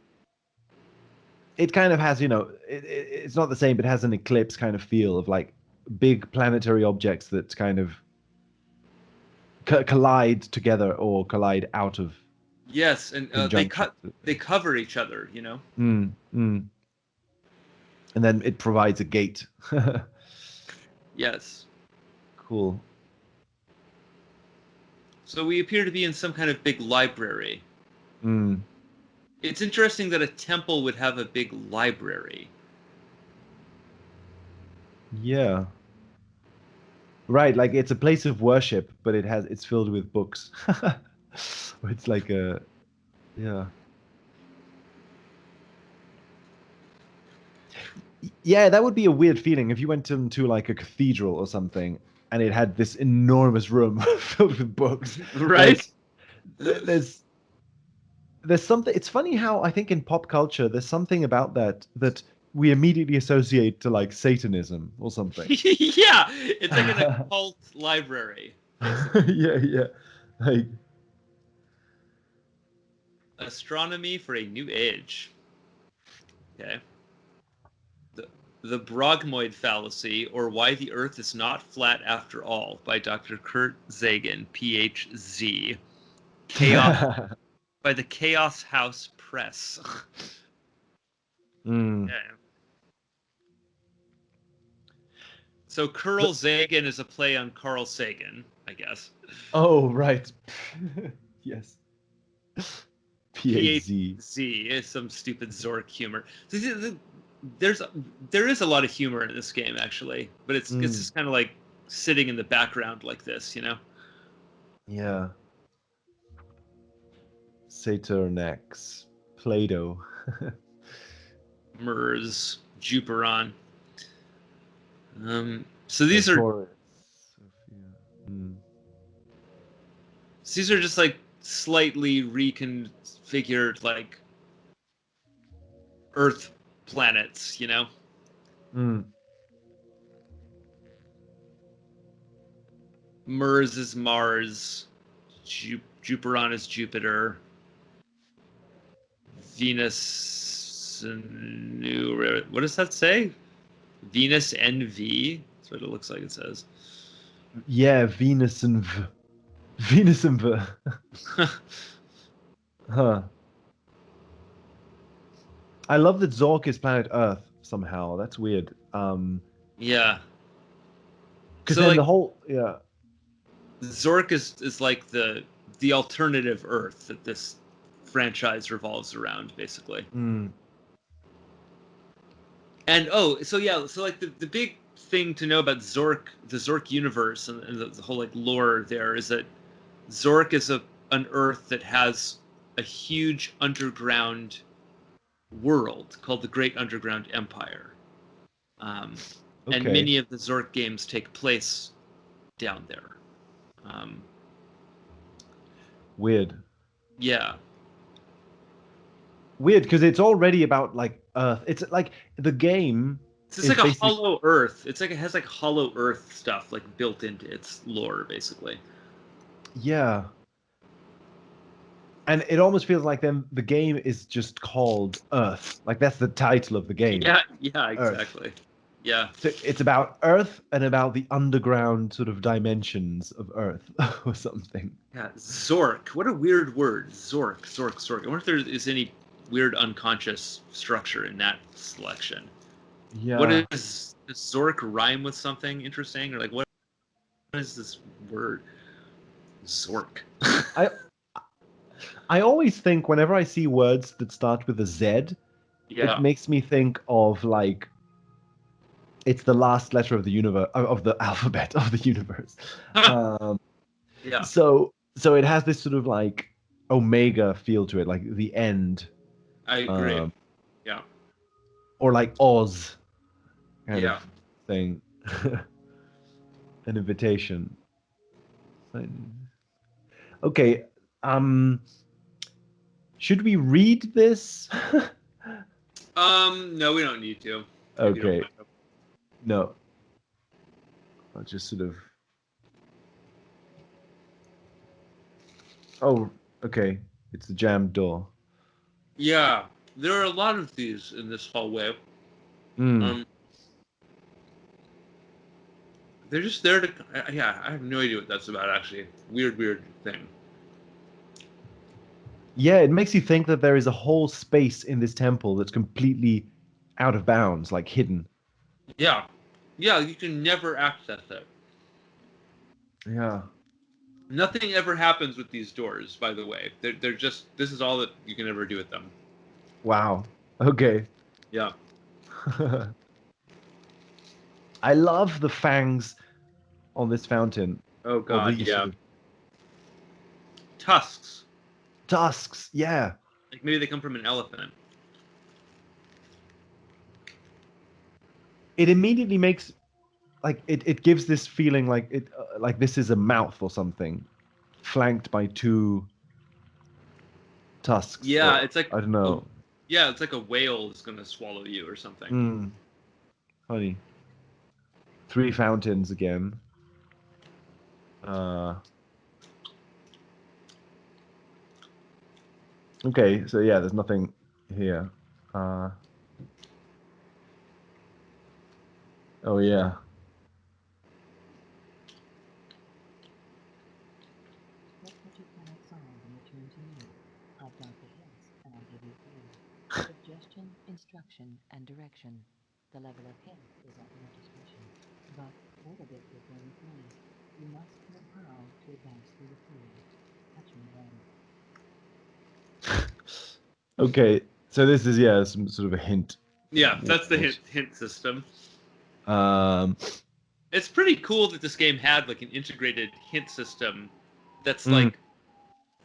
it kind of has, it's not the same, but it has an eclipse kind of feel of like big planetary objects that kind of collide together or collide out of. Yes, and they cover each other, you know? And then it provides a gate. Yes. Cool. So we appear to be in some kind of big library. It's interesting that a temple would have a big library. Yeah. Right, like it's a place of worship, but it's filled with books. It's like yeah. Yeah, that would be a weird feeling if you went to like a cathedral or something and it had this enormous room filled with books. Right? There's something. It's funny how I think in pop culture there's something about that we immediately associate to like Satanism or something. Yeah, it's like an occult library. Yeah. Like Astronomy for a New Age. Okay. The Brogmoid Fallacy, or Why the Earth is Not Flat After All, by Dr. Kurt Sagan, PhD. Chaos by the Chaos House Press. Yeah. So Curl Sagan is a play on Carl Sagan, I guess. Oh, right. Yes. PhD is some stupid Zork humor. There is a lot of humor in this game actually, but it's just kind of like sitting in the background like this, you know? Yeah. Saturnax, Play-Doh. Mers, Juperon. So these are just like slightly reconfigured like Earth planets, you know? Mars is Mars. Juperon is Jupiter. Venus. What does that say? Venus NV? That's what it looks like it says. Yeah, Venus and Venus and huh. I love that Zork is planet Earth somehow. That's weird. Yeah. Because So then like the whole yeah. Zork is like the alternative Earth that this franchise revolves around, basically. Mm. And so like the big thing to know about Zork, the Zork universe, and the whole like lore there is that Zork is an Earth that has a huge underground world called the Great Underground Empire, and Okay. many of the Zork games take place down there. Weird. Yeah, Weird because it's already about like Earth. It's like the game it's is like a basically Hollow Earth. It's like it has like Hollow Earth stuff like built into its lore, basically. yeah. And it almost feels like then the game is just called Earth. Like that's the title of the game. Yeah, Earth. exactly. Yeah. So it's about Earth and about the underground sort of dimensions of Earth or something. Yeah, Zork. What a weird word. Zork, Zork, Zork. I wonder if there is any weird unconscious structure in that selection. Yeah. What is does Zork rhyme with something interesting, or like what is this word? Zork. I I always think whenever I see words that start with a Z, Yeah. it makes me think of like it's the last letter of the universe of the alphabet of the universe. Yeah. So it has this sort of like omega feel to it, like the end, I agree. Yeah. or like Oz kind Yeah. of thing, an invitation. Okay, should we read this? No, we don't need to. If you don't Okay, mind. no, I'll just sort of. Oh, okay, it's a jammed door. Yeah. There are a lot of these in this hallway. Mm. They're just there to. Yeah, I have no idea what that's about. Actually, weird thing. Yeah, it makes you think that there is a whole space in this temple that's completely out of bounds, like hidden. Yeah, yeah. You can never access it. Yeah. Nothing ever happens with these doors. By the way, they're just. This is all that you can ever do with them. Wow. Okay. Yeah. I love the fangs on this fountain. Oh Or God. these Yeah. sort of Tusks. tusks. Yeah. Like maybe they come from an elephant. It immediately makes like it gives this feeling like it like this is a mouth or something, flanked by two tusks. Yeah, Or, it's like. I don't know. Yeah, it's like a whale is gonna swallow you or something. Mm, funny. Three fountains again. Okay, so yeah, there's nothing here. Oh yeah. What you cannot solve and return to me. I've got the hints, and I'll give you clues. Suggestion, instruction, and direction. The level of hint is at your discretion. But what a bit will bring play. You must know how to advance through the field. Touch me then. Okay, so this is yeah, some sort of a hint. Yeah, that's the hint system. Um, It's pretty cool that this game had like an integrated hint system that's Mm. like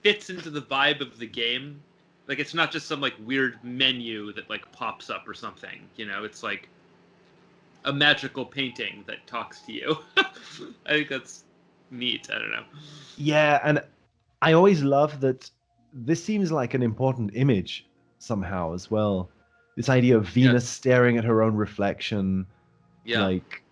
fits into the vibe of the game. Like it's not just some like weird menu that like pops up or something. You know, it's like a magical painting that talks to you. I think that's neat. I don't know. yeah, and I always love that this seems like an important image somehow as well. This idea of Venus Yes. staring at her own reflection, Yeah. like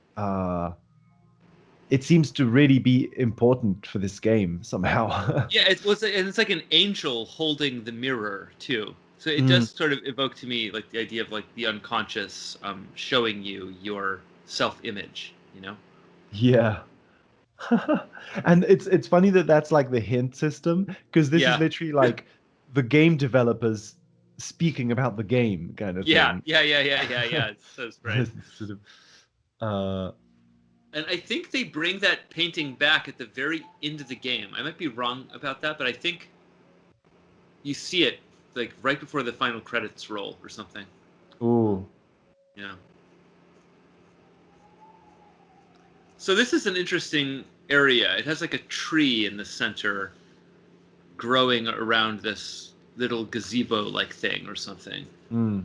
it seems to really be important for this game somehow. Yeah, and it's like an angel holding the mirror too. So it Mm, does sort of evoke to me like the idea of like the unconscious showing you your self-image, you know? yeah. And it's funny that that's like the hint system, because this is Yeah. literally like the game developers speaking about the game kind of Yeah, thing. yeah. It's so great. Sort of, uh, And I think they bring that painting back at the very end of the game. I might be wrong about that, but I think you see it like right before the final credits roll or something. ooh. Yeah. So this is an interesting area. It has like a tree in the center growing around this little gazebo-like thing or something. Mm.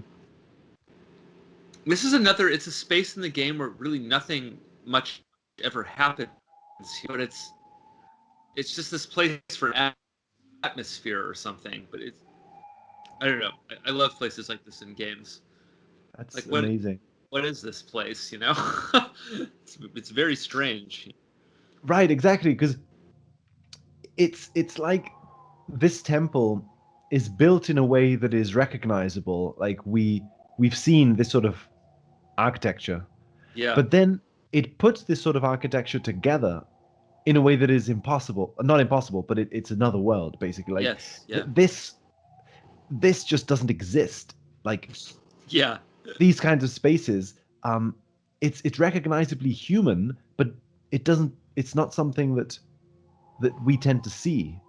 This is another. It's a space in the game where really nothing much ever happens, but it's just this place for atmosphere or something. But it's I don't know. I love places like this in games. Like That's amazing. what is this place? You know, it's very strange. Right, exactly, because it's like this temple is built in a way that is recognizable. Like we've seen this sort of architecture, Yeah. but then it puts this sort of architecture together in a way that is impossible. Not impossible, but it's another world basically. Like Yes. Yeah. this just doesn't exist. Like Yeah. these kinds of spaces, it's recognizably human, but it doesn't. It's not something that we tend to see.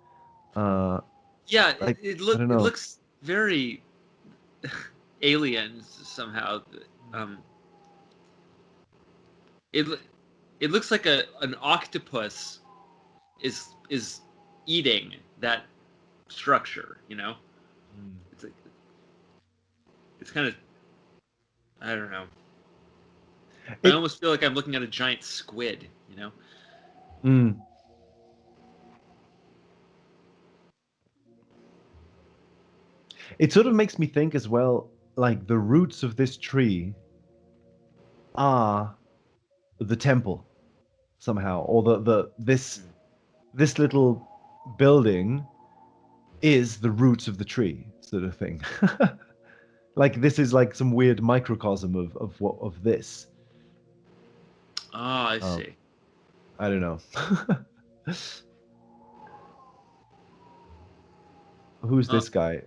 Uh, Yeah. like I don't It know. looks very alien somehow. Um, it it looks like an octopus is eating that structure. You know, it's like it's kind of I don't know. I It almost feel like I'm looking at a giant squid. You know. mm, it sort of makes me think as well. Like the roots of this tree are the temple somehow, or the this little building is the roots of the tree, sort of thing. Like this is like some weird microcosm of what of this. Ah, I Um, see. I don't know. Who's Uh, this guy?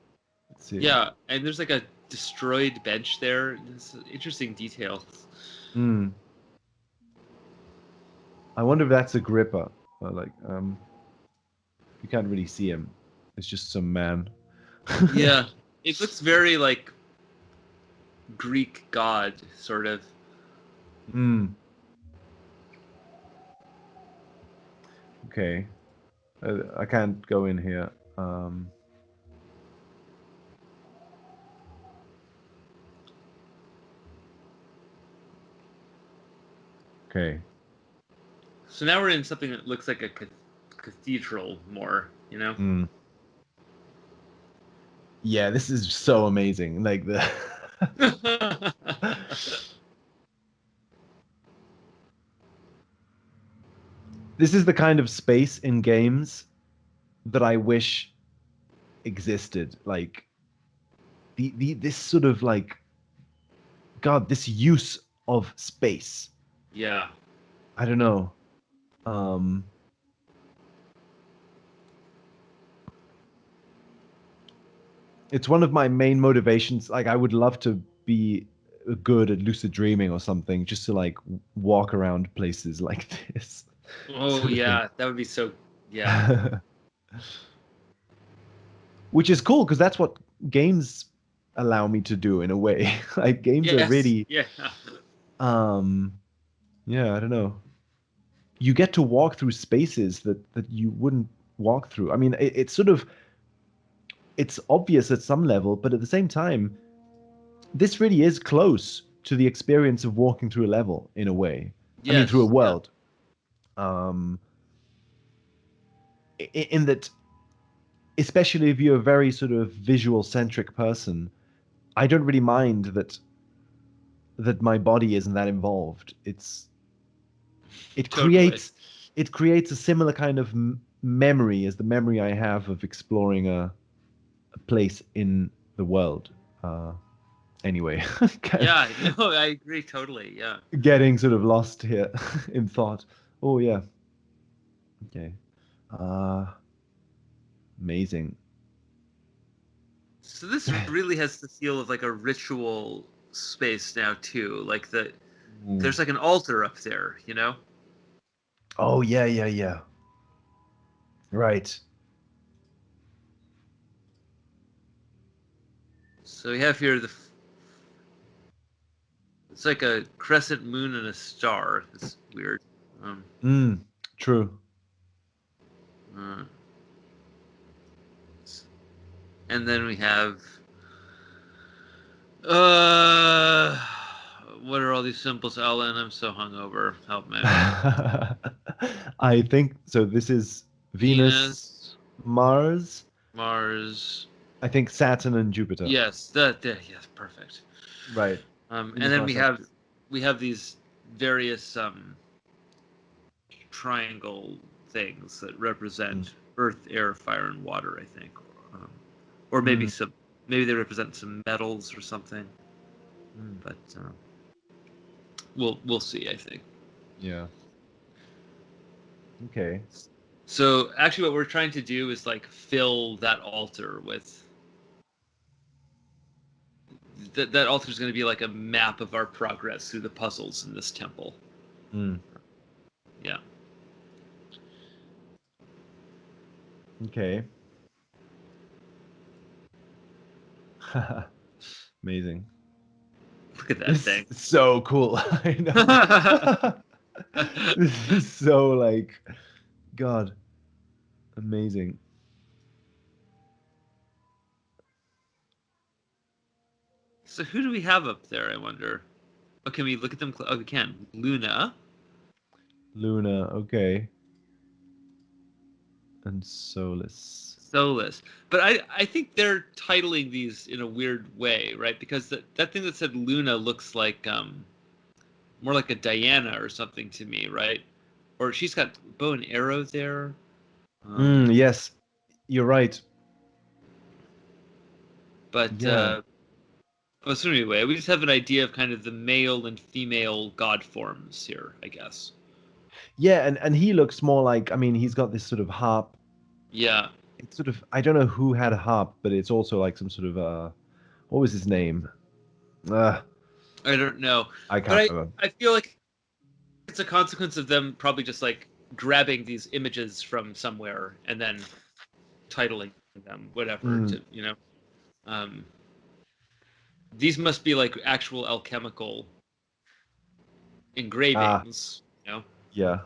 Let's see. yeah, and there's like a destroyed bench there. It's an interesting detail. Hmm. I wonder if that's Agrippa. Like, you can't really see him. It's just some man. Yeah, it looks very like Greek god, sort of. Hmm. Okay. I can't go in here. Okay. So now we're in something that looks like a cathedral more, you know? Hmm. Yeah, this is so amazing. Like the this is the kind of space in games that I wish existed. Like the this sort of like God, this use of space. Yeah. I don't know. Um, it's one of my main motivations. Like I would love to be good at lucid dreaming or something, just to like walk around places like this. Oh Sort of thing. yeah, that would be so. Yeah. Which is cool because that's what games allow me to do in a way. Like games are Yes. really Yeah. um yeah, I don't know. You get to walk through spaces that you wouldn't walk through. I mean, it's sort of it's obvious at some level, but at the same time, this really is close to the experience of walking through a level in a way. I mean, through a Yes. Yeah. world. Um, in that, especially if you're a very sort of visual centric person, I don't really mind that my body isn't that involved. It's it Totally. creates a similar kind of memory as the memory I have of exploring a place in the world. Anyway, kind Yeah, of no, I agree totally. Yeah. getting sort of lost here in thought. Oh yeah. Okay. Uh, amazing. So this really has the feel of like a ritual space now too. Like Mm. there's like an altar up there, you know? Oh yeah, yeah, yeah. Right. So we have here it's like a crescent moon and a star. It's weird. Um, True. uh, and then we have uh what are all these symbols, Ellen? I'm so hungover. Help me. I think so. This is Venus, Venus, Mars, Mars. I think Saturn and Jupiter. Yes, yes, perfect. Right. And Venus, then Mars, Saturn. we have these various triangle things that Mm. represent earth, air, fire, and water. I think, um, or Mm. maybe they represent some metals or something. Mm. But we'll see. I think. Yeah. Okay. So actually, what we're trying to do is like fill that altar with that altar is going to be like a map of our progress through the puzzles in this temple. Mm. Yeah. Okay. Amazing. Look at that This thing. is so cool. I know. This is so like, God, amazing. So who do we have up there? I wonder. Oh, can we look at them? Oh, we can. Luna, Luna, okay. And Solus. Solus. But I think they're titling these in a weird way, right? Because that thing that said Luna looks like more like a Diana or something to me, right? Or she's got bow and arrow there. Yes, you're right. But Yeah. oh, so anyway, we just have an idea of kind of the male and female god forms here, I guess. Yeah, and he looks more like, I mean, he's got this sort of harp. Yeah. It's sort of, I don't know who had a harp, but it's also like some sort of what was his name? Uh, I don't know, I but can't remember. I feel like it's a consequence of them probably just like grabbing these images from somewhere and then titling them whatever Mm. to um, these must be like actual alchemical Ah, engravings, yeah.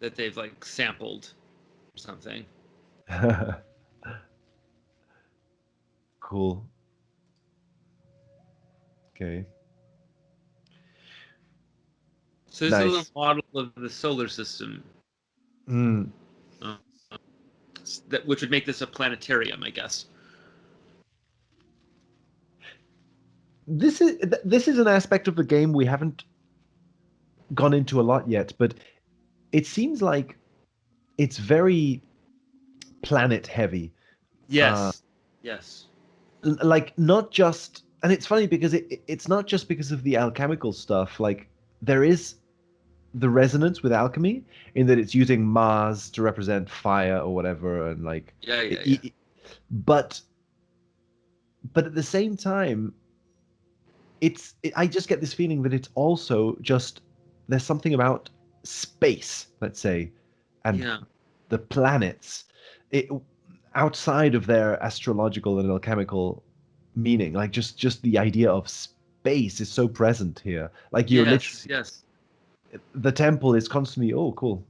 that they've like sampled or something. Cool. Okay. So this is a little Nice. model of the solar system, Mm. uh, that which would make this a planetarium, I guess. This is an aspect of the game we haven't gone into a lot yet, but it seems like it's very planet heavy. Yes, yes, Like not just, and it's funny because it's not just because of the alchemical stuff. Like there is the resonance with alchemy in that it's using Mars to represent fire or whatever, and like, yeah, it, yeah, yeah, it- but at the same time, I just get this feeling that it's also just there's something about space, let's say, and yeah. the planets, it, outside of their astrological and alchemical meaning, like just the idea of space is so present here. Like you're Yes, literally, yes. the temple is constantly, oh, cool.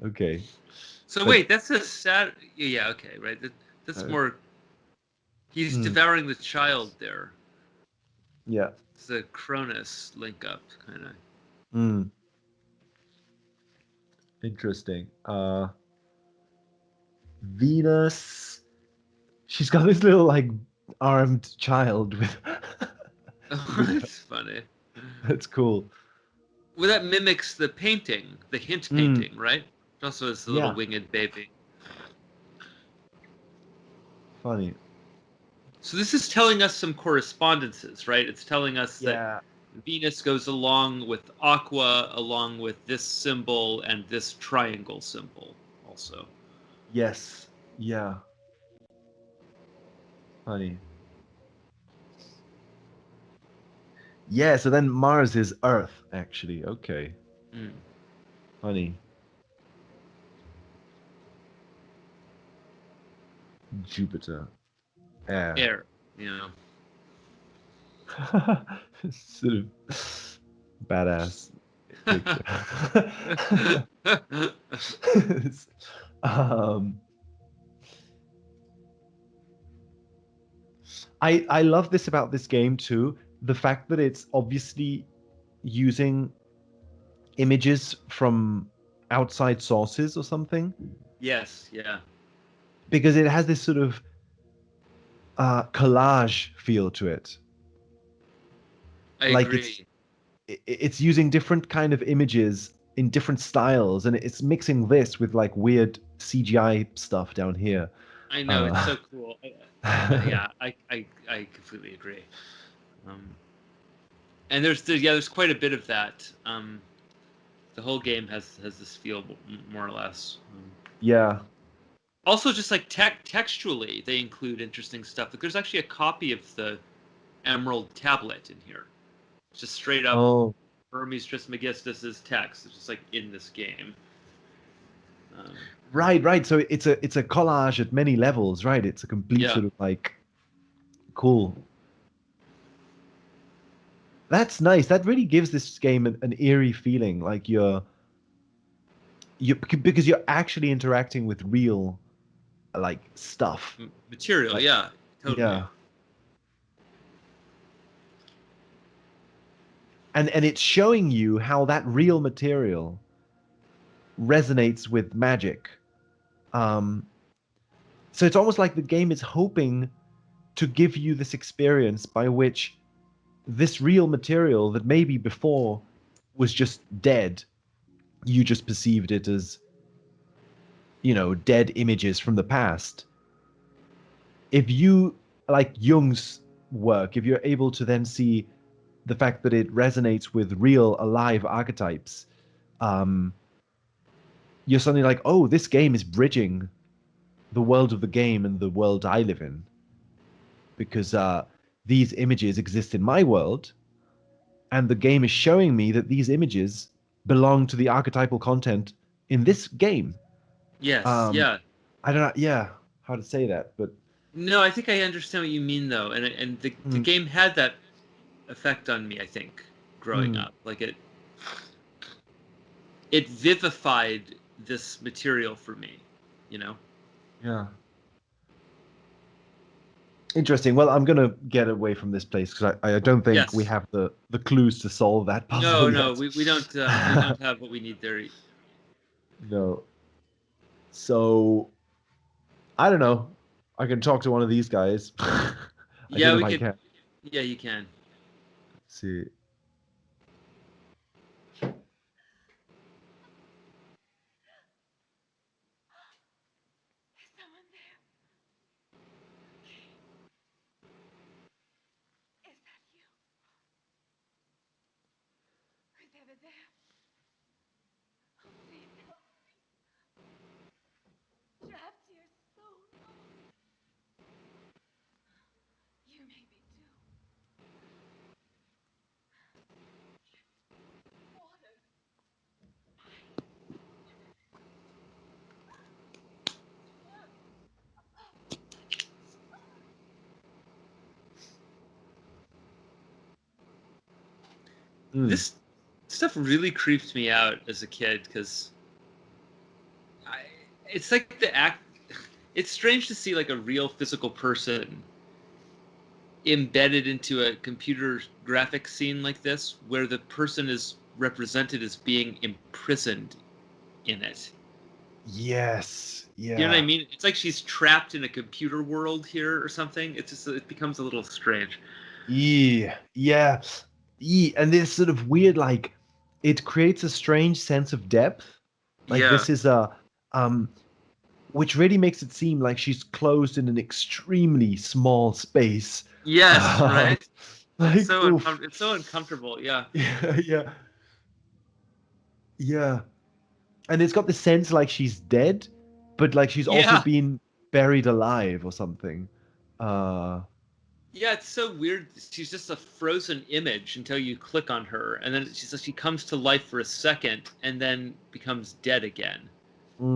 Okay, So but wait, that's a sad. Yeah, okay, right. That's uh, more. He's mm, devouring the child there. yeah, It's a Cronus link up, kind of. mm, interesting. Venus, she's got this little like armed child with Oh, with her. it's funny. That's cool. Well, that mimics the painting, the hint Mm. painting, right? It also is the Yeah. little winged baby. Funny. So this is telling us some correspondences, right? It's telling us that Yeah. Venus goes along with Aqua, along with this symbol and this triangle symbol also. Yes. Yeah. Funny. Yeah, so then Mars is Earth, actually. Okay. Mm. Funny. Jupiter. Air. Air, you know. Sort of badass picture. um, I love this about this game too. The fact that it's obviously using images from outside sources or something, Yes, yeah. because it has this sort of collage feel to it. I Like agree. it's using different kind of images in different styles, and it's mixing this with like weird CGI stuff down here. I know, it's so cool. Yeah, I completely agree. And there's quite a bit of that. The whole game has this feel more or less. Yeah. Also, just like textually, they include interesting stuff. Like, there's actually a copy of the Emerald Tablet in here. It's just straight up Oh, Hermes Trismegistus's text. It's just like in this game. right. So it's a collage at many levels, right? It's a complete Yeah. sort of like cool. That's nice. That really gives this game an eerie feeling, like you because you're actually interacting with real like stuff. Material, Like yeah, totally. yeah. And it's showing you how that real material resonates with magic. Um, so it's almost like the game is hoping to give you this experience by which this real material that maybe before was just dead, you just perceived it as, dead images from the past. If you, like Jung's work, if you're able to then see the fact that it resonates with real, alive archetypes, um, you're suddenly like, oh, this game is bridging the world of the game and the world I live in, because these images exist in my world, and the game is showing me that these images belong to the archetypal content in this game. Yes, Um, yeah. I don't know, yeah, how to say that, but No, I think I understand what you mean though, and the mm, game had that effect on me. I think growing mm, up, like it vivified this material for me. You know. yeah, interesting. Well, I'm gonna get away from this place because I don't think we Yes. have the clues to solve that No, puzzle no, yet. we don't have what we need there. No, so I don't know. I can talk to one of these guys. I don't Yeah, know if we I could. can. Yeah, you can. Let's see. Is someone there? Is that you? Who's ever there? Oh, please help me. Trapped here so long. You may be too. Water. Mm. This stuff really creeped me out as a kid because it's like the act. It's strange to see like a real physical person embedded into a computer graphic scene like this, where the person is represented as being imprisoned in it. Yes. You know what I Yeah. mean? It's like she's trapped in a computer world here or something. It's just it becomes a little strange. Yeah. Yeah. Yeah. And this sort of weird, like, it creates a strange sense of depth. Like Yeah. this is um which really makes it seem like she's closed in an extremely small space. Yes, Um, right. like oof. It's so uncomfortable. Yeah. Yeah, yeah, yeah. And it's got the sense like she's dead, but like she's also Yeah. been buried alive or something. Uh, Yeah, it's so weird. She's just a frozen image until you click on her, and then she comes to life for a second, and then becomes dead again.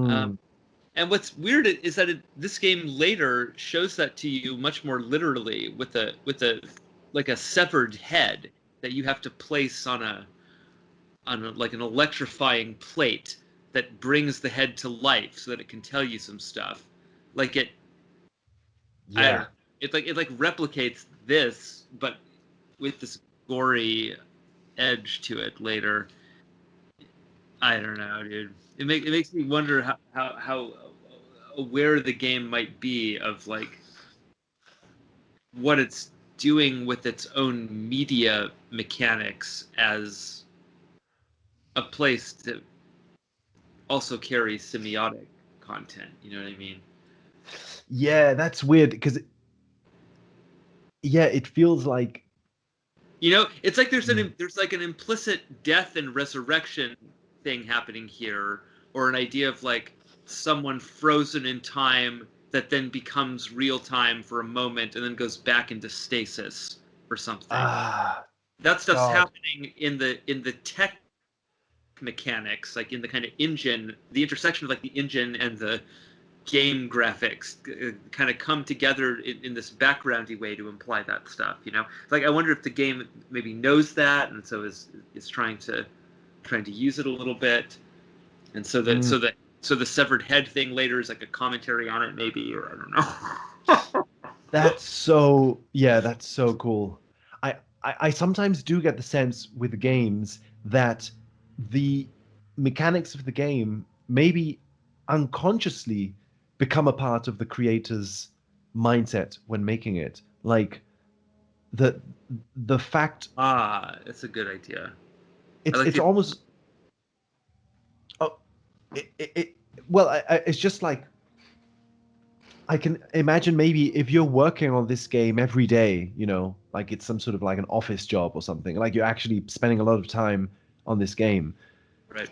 Um, mm, and what's weird is that this game later shows that to you much more literally with a like a severed head that you have to place on like an electrifying plate that brings the head to life so that it can tell you some stuff. Like I don't yeah. know. It like replicates this, but with this gory edge to it later. I don't know, dude. It makes me wonder how aware the game might be of like what it's doing with its own media mechanics as a place to also carry semiotic content. You know what I mean? Yeah, that's weird because yeah, it feels like You know, it's like mm, there's like an implicit death and resurrection thing happening here, or an idea of like someone frozen in time that then becomes real time for a moment and then goes back into stasis or something. ah That stuff's God. happening in the tech mechanics, like in the kind of engine, the intersection of like the engine and the game graphics kind of come together in this backgroundy way to imply that stuff. You know, like I wonder if the game maybe knows that and so is trying to use it a little bit, and Mm, so the severed head thing later is like a commentary on it, maybe, or I don't know. that's so yeah, that's so cool. I sometimes do get the sense with games that the mechanics of the game maybe unconsciously become a part of the creator's mindset when making it. Like the the fact Ah, that's a good idea. I like it's the almost oh it well it's just like I can imagine maybe if you're working on this game every day, you know, like it's some sort of like an office job or something, like you're actually spending a lot of time on this game. right.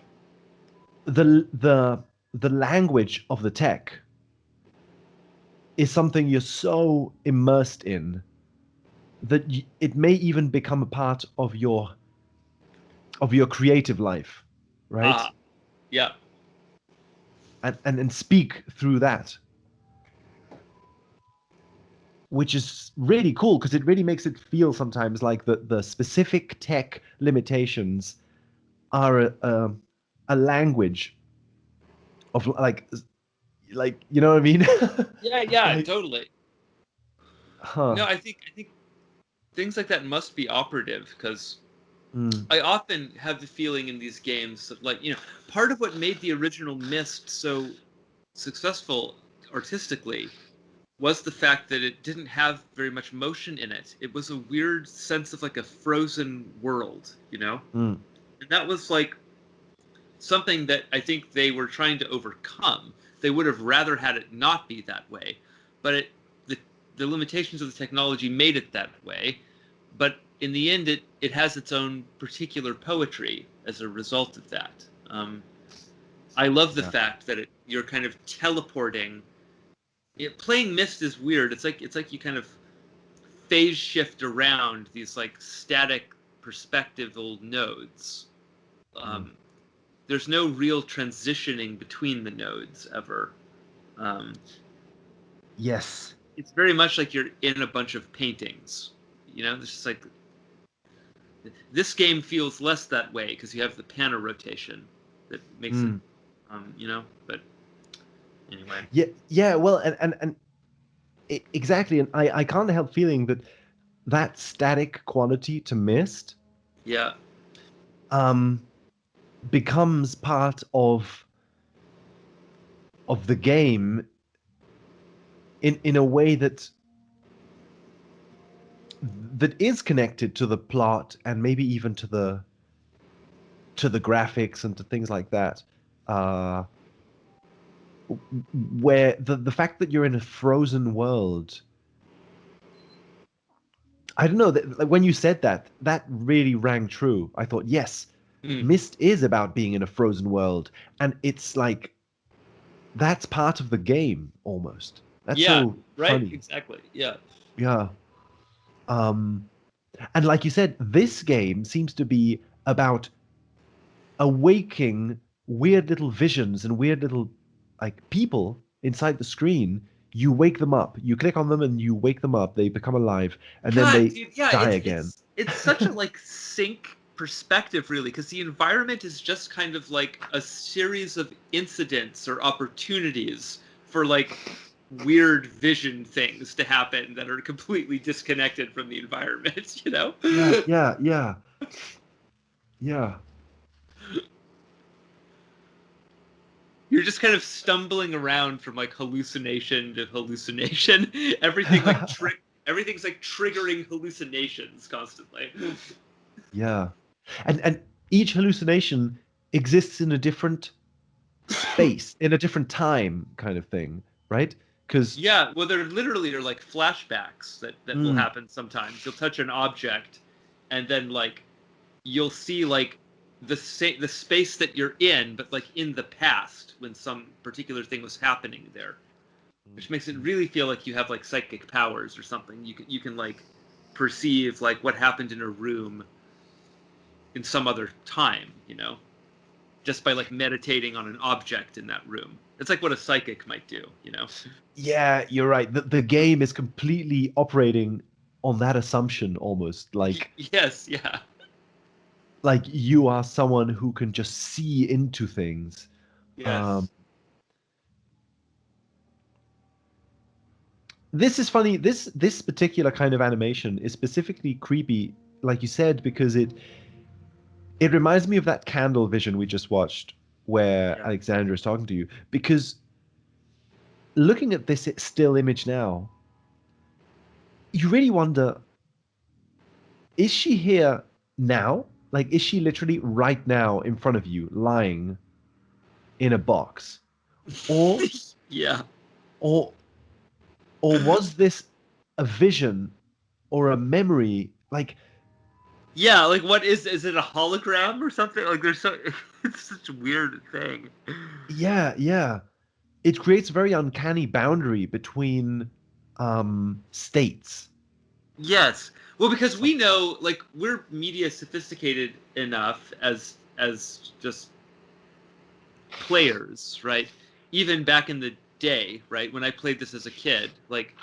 The language of the tech is something you're so immersed in that it may even become a part of your creative life, right? Ah, yeah. And speak through that, which is really cool because it really makes it feel sometimes like the specific tech limitations are a language of like you know what I mean? Yeah, yeah, Like, totally. huh? No, I think things like that must be operative because Mm, I often have the feeling in these games that, like, you know, part of what made the original Myst so successful artistically was the fact that it didn't have very much motion in it. It was a weird sense of like a frozen world, you know? mm, And that was like something that I think they were trying to overcome. They would have rather had it not be that way, but the the limitations of the technology made it that way. But in the end, it has its own particular poetry as a result of that. I love the yeah. fact that you're kind of teleporting. Playing Myst is weird. It's like you kind of phase shift around these like static perspectival nodes. Mm. Um, there's no real transitioning between the nodes ever. Um, Yes. it's very much like you're in a bunch of paintings. You know, it's just like this game feels less that way because you have the panel rotation that makes it, Mm. you know. But anyway, Yeah. Yeah. Well, and exactly. And I can't help feeling that that static quality to Mist yeah, um becomes part of the game in a way that is connected to the plot and maybe even to to the graphics and to things like that. Where the fact that you're in a frozen world, I don't know, that like, when you said that, that really rang true. I thought, yes, Mm. Myst is about being in a frozen world, and it's like that's part of the game almost. That's Yeah, so right? funny. Exactly. Yeah. Yeah. Um, and like you said, this game seems to be about awaking weird little visions and weird little like people inside the screen. You wake them up. You click on them and you wake them up. They become alive, and then God, they dude, yeah, die it's again. it's such a like sync perspective really, because the environment is just kind of like a series of incidents or opportunities for like weird vision things to happen that are completely disconnected from the environment, you know? Yeah, yeah, yeah, yeah. You're just kind of stumbling around from like hallucination to hallucination. Everything like everything's like triggering hallucinations constantly. Yeah. And each hallucination exists in a different space, in a different time kind of thing, right? Because Yeah, well, there literally are like flashbacks that will happen sometimes. You'll touch an object, and then like you'll see like the space that you're in, but like in the past when some particular thing was happening there, which makes it really feel like you have like psychic powers or something. You can like perceive like what happened in a room in some other time, you know, just by like meditating on an object in that room. It's like what a psychic might do, you know. yeah, you're right. The game is completely operating on that assumption almost. Yes, yeah. Like you are someone who can just see into things. Um, Yes. this is funny. This particular kind of animation is specifically creepy, like you said, because it reminds me of that candle vision we just watched where Yeah. Alexandra is talking to you. Because looking at this still image now, you really wonder, is she here now? Like, is she literally right now in front of you, lying in a box? Or Yeah. or or was this a vision or a memory? Like, Yeah, like what is it a hologram or something? Like there's so it's such a weird thing. yeah, yeah. It creates a very uncanny boundary between states. Yes. Well, because we know like we're media sophisticated enough as just players, right? Even back in the day, right? When I played this as a kid, like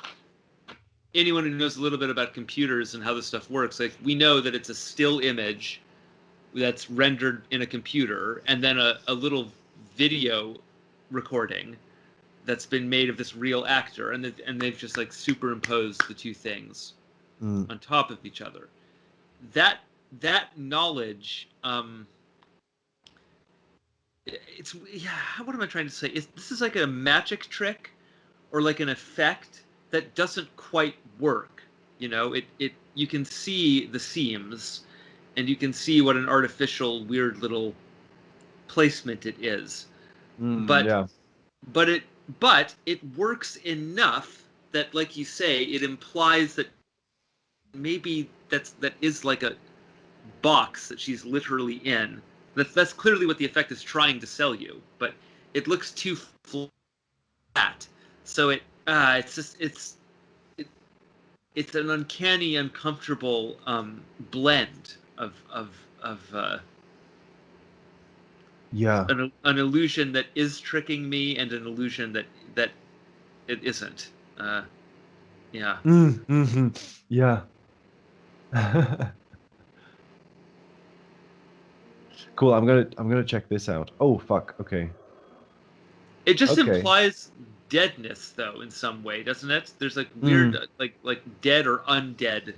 anyone who knows a little bit about computers and how this stuff works, like we know that it's a still image that's rendered in a computer and then a little video recording that's been made of this real actor, and they've just like superimposed the two things Mm, on top of each other. That knowledge, it's yeah. What am I trying to say? This is like a magic trick or like an effect that doesn't quite work. You know, it you can see the seams, and you can see what an artificial, weird little placement it is, but yeah. but it but it works enough that, like you say, it implies that maybe that is like a box that she's literally in. That's clearly what the effect is trying to sell you, but it looks too flat. So it's just it, it's an uncanny, uncomfortable blend of Yeah. an illusion that is tricking me and an illusion that it isn't. Yeah. Yeah. Cool. I'm gonna check this out. Oh fuck. Okay. It just Okay. implies deadness, though, in some way, doesn't it? There's like weird, Mm, like dead or undead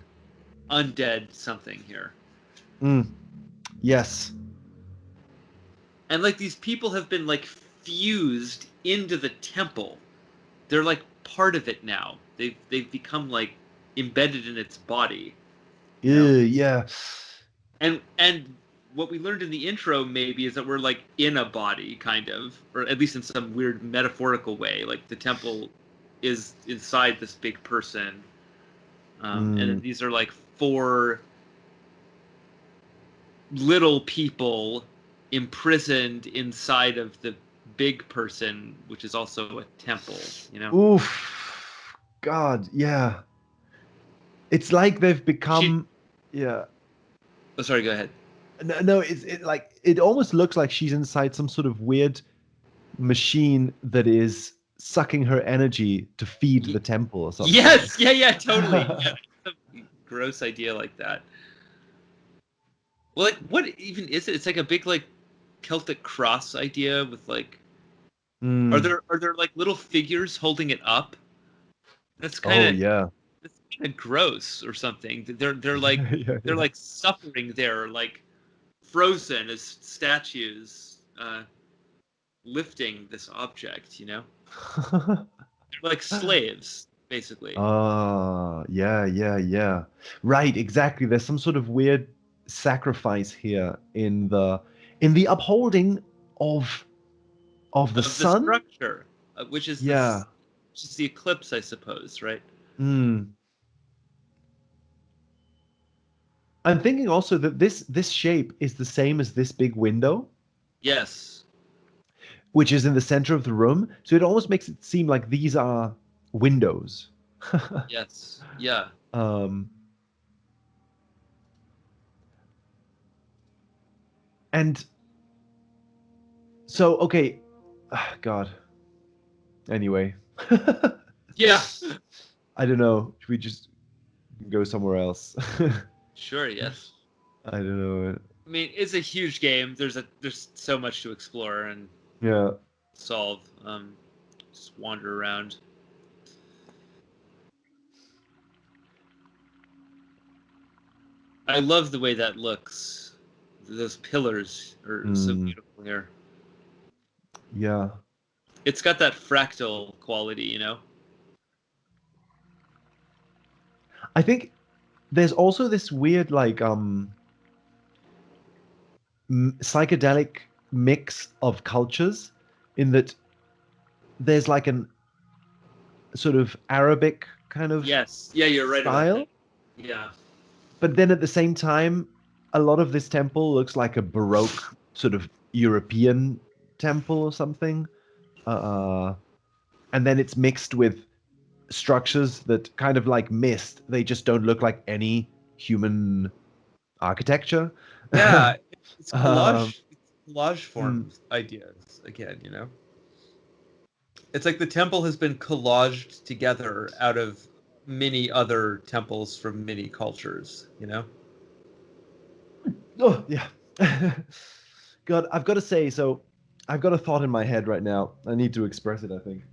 something here, mm. Yes. and like these people have been like fused into the temple. They're like part of it now. They've become like embedded in its body, you know. Yeah. And what we learned in the intro maybe is that we're like in a body, kind of, or at least in some weird metaphorical way. Like the temple is inside this big person, and then these are like 4 little people imprisoned inside of the big person, which is also a temple. You know? Oof. God, yeah. It's like they've become, yeah. Oh, sorry. Go ahead. No, it almost looks like she's inside some sort of weird machine that is sucking her energy to feed the temple or something. Yes. Yeah. Totally. Yeah. Gross idea like that. Well, like, what even is it? It's like a big like Celtic cross idea with like. Are there like little figures holding it up? That's kind Oh of yeah. that's kind of gross or something. They're like Yeah, they're yeah. like suffering there, like frozen as statues, lifting this object. You know, they're like slaves basically. Yeah. Right, exactly. There's some sort of weird sacrifice here in the upholding of the Of the sun. structure, which is Yeah. which is the eclipse, I suppose, right? Mm. I'm thinking also that this shape is the same as this big window, Yes. which is in the center of the room. So it almost makes it seem like these are windows. Yes. Yeah. Um, and so, okay, God. Anyway, Yeah. I don't know. Should we just go somewhere else? Sure. Yes. I don't know. I mean, it's a huge game. There's so much to explore and Yeah. solve. Just wander around. I love the way that looks. Those pillars are so Mm, beautiful here. yeah. It's got that fractal quality, you know. I think there's also this weird like psychedelic mix of cultures in that there's like an sort of Arabic kind of Yes. Yeah, you're right about that. style, Yeah. but then at the same time, a lot of this temple looks like a Baroque sort of European temple or something. Uh, and then it's mixed with structures that kind of like mist. They just don't look like any human architecture. Yeah, it's um, collage mm, forms ideas again, you know. It's like the temple has been collaged together out of many other temples from many cultures, you know? oh yeah. God, I've got to say, so I've got a thought in my head right now. I need to express it, I think. You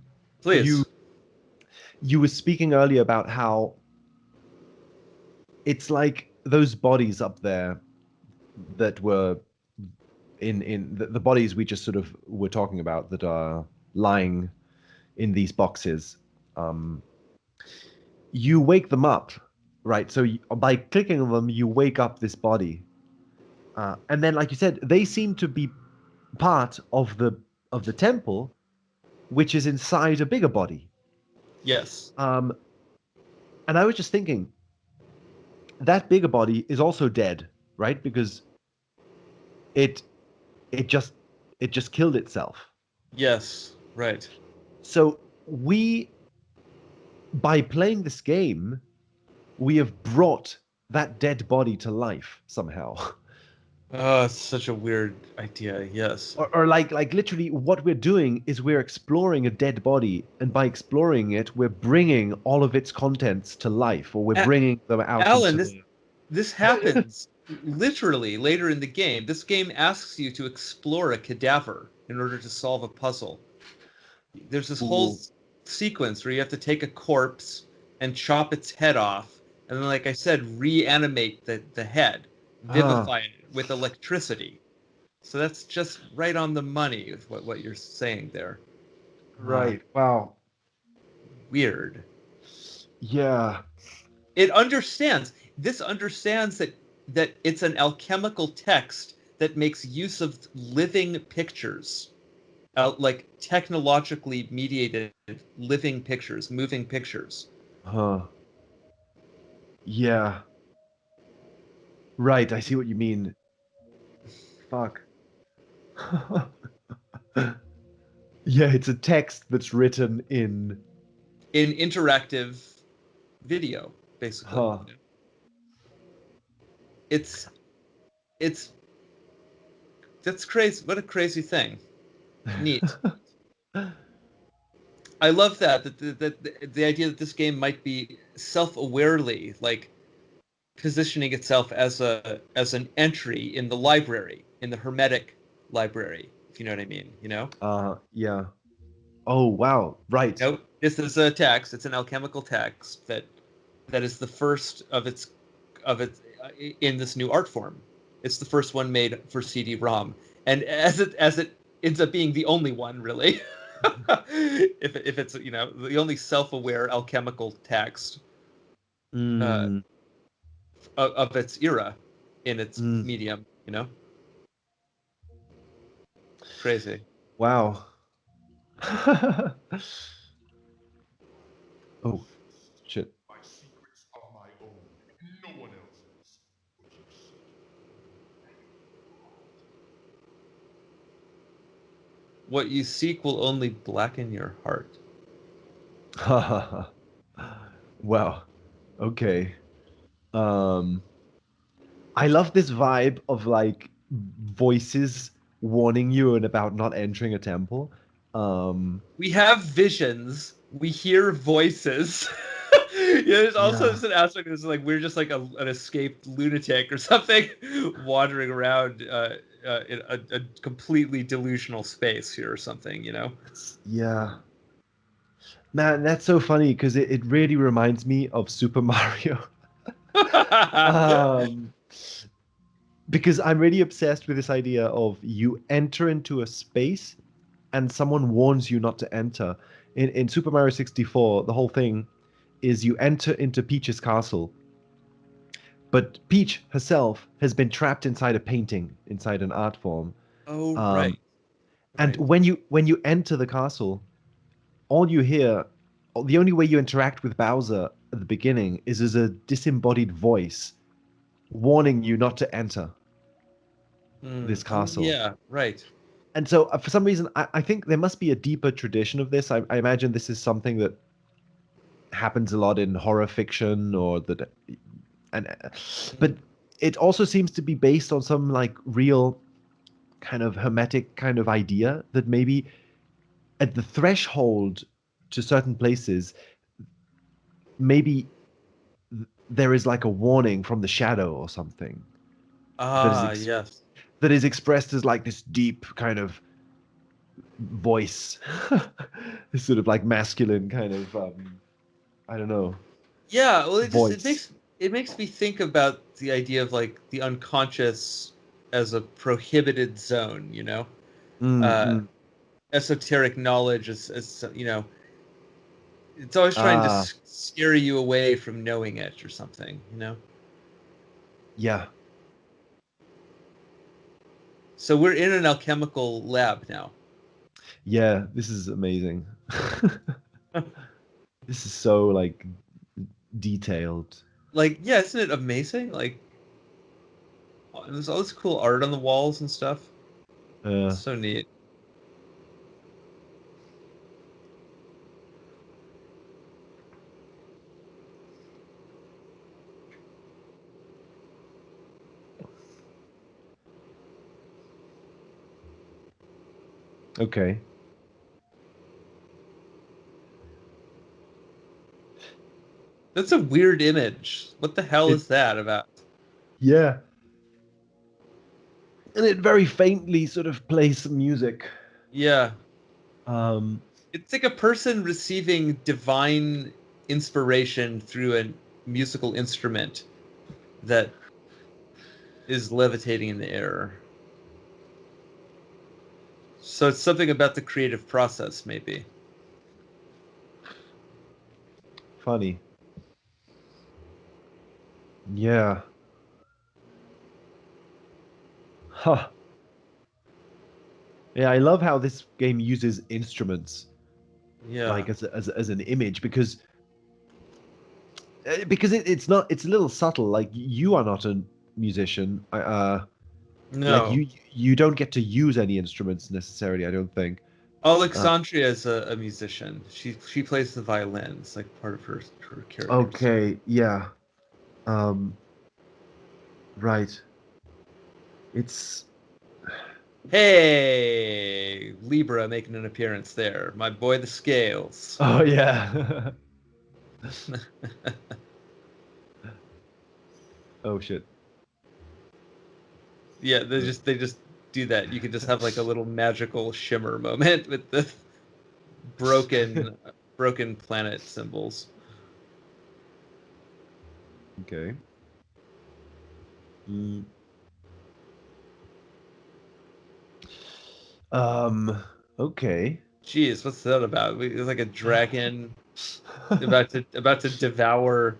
Please. you were speaking earlier about how it's like those bodies up there that were in the bodies we just sort of were talking about that are lying in these boxes. Um, you wake them up, right? So by clicking on them, you wake up this body, and then, like you said, they seem to be part of the temple, which is inside a bigger body. Yes. Um, and I was just thinking that bigger body is also dead, right? Because it it just it just killed itself. Yes. Right. So we, by playing this game, we have brought that dead body to life somehow. Oh, it's such a weird idea. Yes. Or like literally what we're doing is we're exploring a dead body, and by exploring it we're bringing all of its contents to life, or we're A- bringing them out Alan, into this happens literally later in the game. This game asks you to explore a cadaver in order to solve a puzzle. There's this whole Ooh. sequence where you have to take a corpse and chop its head off, and then, like I said, reanimate the head, Ah, vivify it with electricity. So that's just right on the money with what you're saying there. right. Wow. Weird. Yeah. It understands. This understands that it's an alchemical text that makes use of living pictures, like technologically mediated living pictures, moving pictures. Huh. Yeah. Right. I see what you mean. Fuck. Yeah, it's a text that's written in. In interactive video, basically. Huh. It's it's that's crazy. What a crazy thing. Neat. I love the idea that this game might be self-awarely like positioning itself as an entry in the library, in the hermetic library, if you know what I mean, you know? Yeah. Oh, wow. Right. No, this is a text. It's an alchemical text that is the first of its in this new art form. It's the first one made for CD-ROM, and as it ends up being the only one, really. If it's the only self-aware alchemical text uh, Mm, of its era in its mm. medium, you know, crazy. Wow. Oh, shit. My secrets are my own, no one else's. But you seek What you seek will only blacken your heart. Wow. Okay. Um, I love this vibe of like voices warning you and about not entering a temple. Um, We have visions. We hear voices. Yeah, there's also yeah. this an aspect that's like we're just like an escaped lunatic or something wandering around in a completely delusional space here or something, you know? Yeah. Man, that's so funny because it really reminds me of Super Mario. Um, because I'm really obsessed with this idea of you enter into a space and someone warns you not to enter. In Super Mario 64, the whole thing is you enter into Peach's castle, but Peach herself has been trapped inside a painting, inside an art form. Oh, Um, right. and Right. when you enter the castle, all you hear, the only way you interact with Bowser at the beginning is as a disembodied voice warning you not to enter this Oh, castle. yeah, right. And so, for some reason, I think there must be a deeper tradition of this. I imagine this is something that happens a lot in horror fiction, or that, and but Mm. it also seems to be based on some like real kind of hermetic kind of idea that maybe at the threshold to certain places, maybe there is like a warning from the shadow or something that is Ah, yes. that is expressed as like this deep kind of voice, this sort of like masculine kind of I don't know, Yeah, well, voice. it makes me think about the idea of like the unconscious as a prohibited zone, you know? Mm, Uh, mm. esoteric knowledge is you know, it's always trying to Ah, scare you away from knowing it or something, you know? yeah, So we're in an alchemical lab now. yeah. This is amazing. This is so like detailed. Like, yeah, isn't it amazing? Like, there's all this cool art on the walls and stuff. Uh, So neat. okay. That's a weird image. What the hell It is that about? Yeah, and it very faintly sort of plays some music. Yeah. Um, It's like a person receiving divine inspiration through a musical instrument that is levitating in the air. So it's something about the creative process, maybe. funny. Yeah. Huh. Yeah, I love how this game uses instruments Yeah. like as an image because it's not it's a little subtle. Like you are not a musician. Like No. you don't get to use any instruments necessarily. I don't think. Alexandria is a musician. She plays the violin. It's like part of her characters. Okay, yeah. Um, right. It's Hey, Libra making an appearance there. My boy the Scales. oh yeah. Oh shit. Yeah, they just do that. You could just have like a little magical shimmer moment with the broken planet symbols. Okay. Mm. Okay. Jeez, what's that about? It's like a dragon about to devour.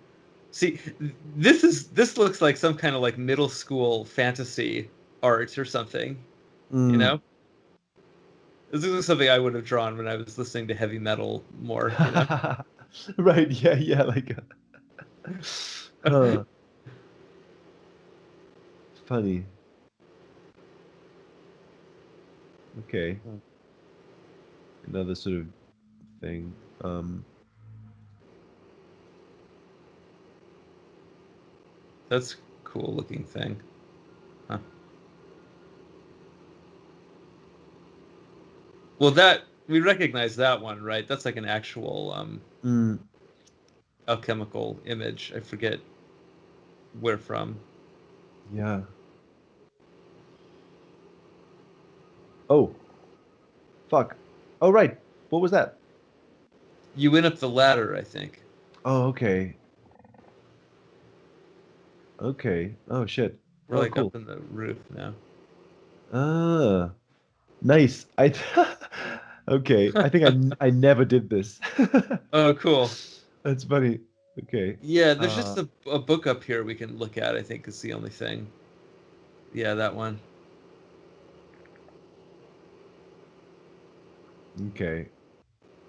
See, this looks like some kind of like middle school fantasy art or something. You Mm. know, this is something I would have drawn when I was listening to heavy metal more. You know. Right. Yeah. Yeah. Like. Huh. Funny. Okay. Another sort of thing. That's a cool looking thing. Huh. Well, that we recognize that one, right? That's like an actual Mm. alchemical image. I forget where from. Yeah. Oh. Fuck. Oh right. What was that? You went up the ladder, I think. Oh okay. Okay. Oh shit. We're Oh like cool. up in the roof now. Ah. Nice. Okay. I think I never did this. Oh, cool. That's funny. Okay. Yeah, there's Uh, just a book up here we can look at, I think, is the only thing. Yeah, that one. okay.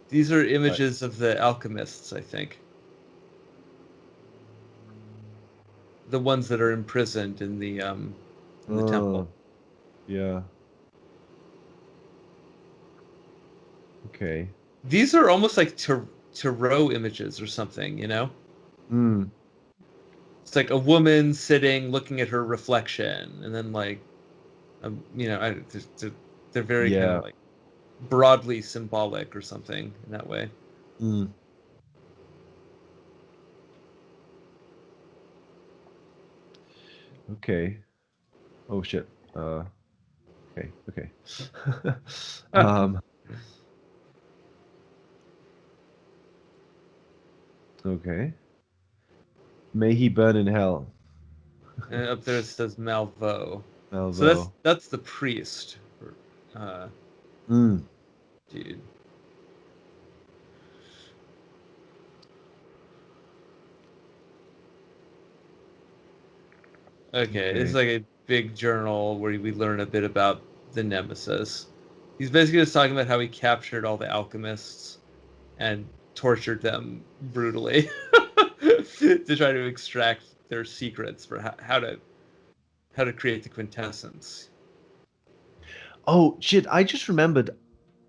These are Right. images of the alchemists, I think. The ones that are imprisoned in the temple. Oh, yeah. Okay. These are almost like tarot images or something, you know? Mm, It's like a woman sitting looking at her reflection, and then like, they're very kind of yeah. like broadly symbolic or something in that way. Mm, okay. Oh shit. Okay. Okay. um, okay. May he burn in hell. And up there it says Malvo. So that's Although. that's the priest, uh, Mm, dude. Okay, it's okay. like a big journal where we learn a bit about the Nemesis. He's basically just talking about how he captured all the alchemists and tortured them brutally to try to extract their secrets for how to create the quintessence. Oh shit! I just remembered.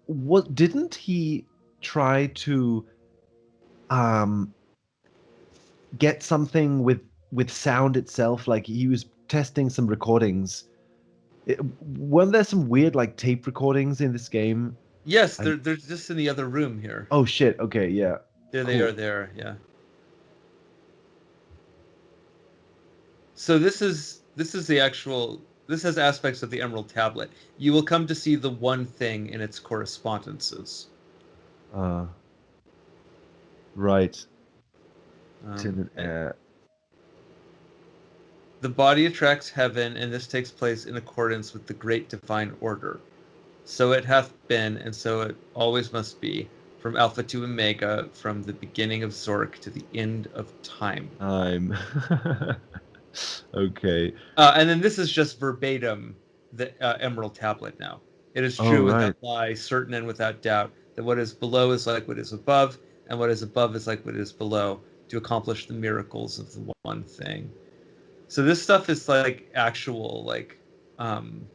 What didn't he try to um get something with sound itself? Like he was testing some recordings. Weren't there some weird like tape recordings in this game? Yes, I they're just in the other room here. oh shit. Okay, yeah. There they are. Cool. There, yeah. So this is the actual. This has aspects of the Emerald Tablet. You will come to see the one thing in its correspondences. Uh, right. Tin and And air. the body attracts heaven, and this takes place in accordance with the great divine order. So it hath been, and so it always must be, from Alpha to Omega, from the beginning of Zork to the end of time. I'm okay. And then this is just verbatim the Emerald Tablet now. It is Oh, true right. without lie, certain and without doubt, that what is below is like what is above, and what is above is like what is below, to accomplish the miracles of the one thing. So this stuff is like actual, like, um,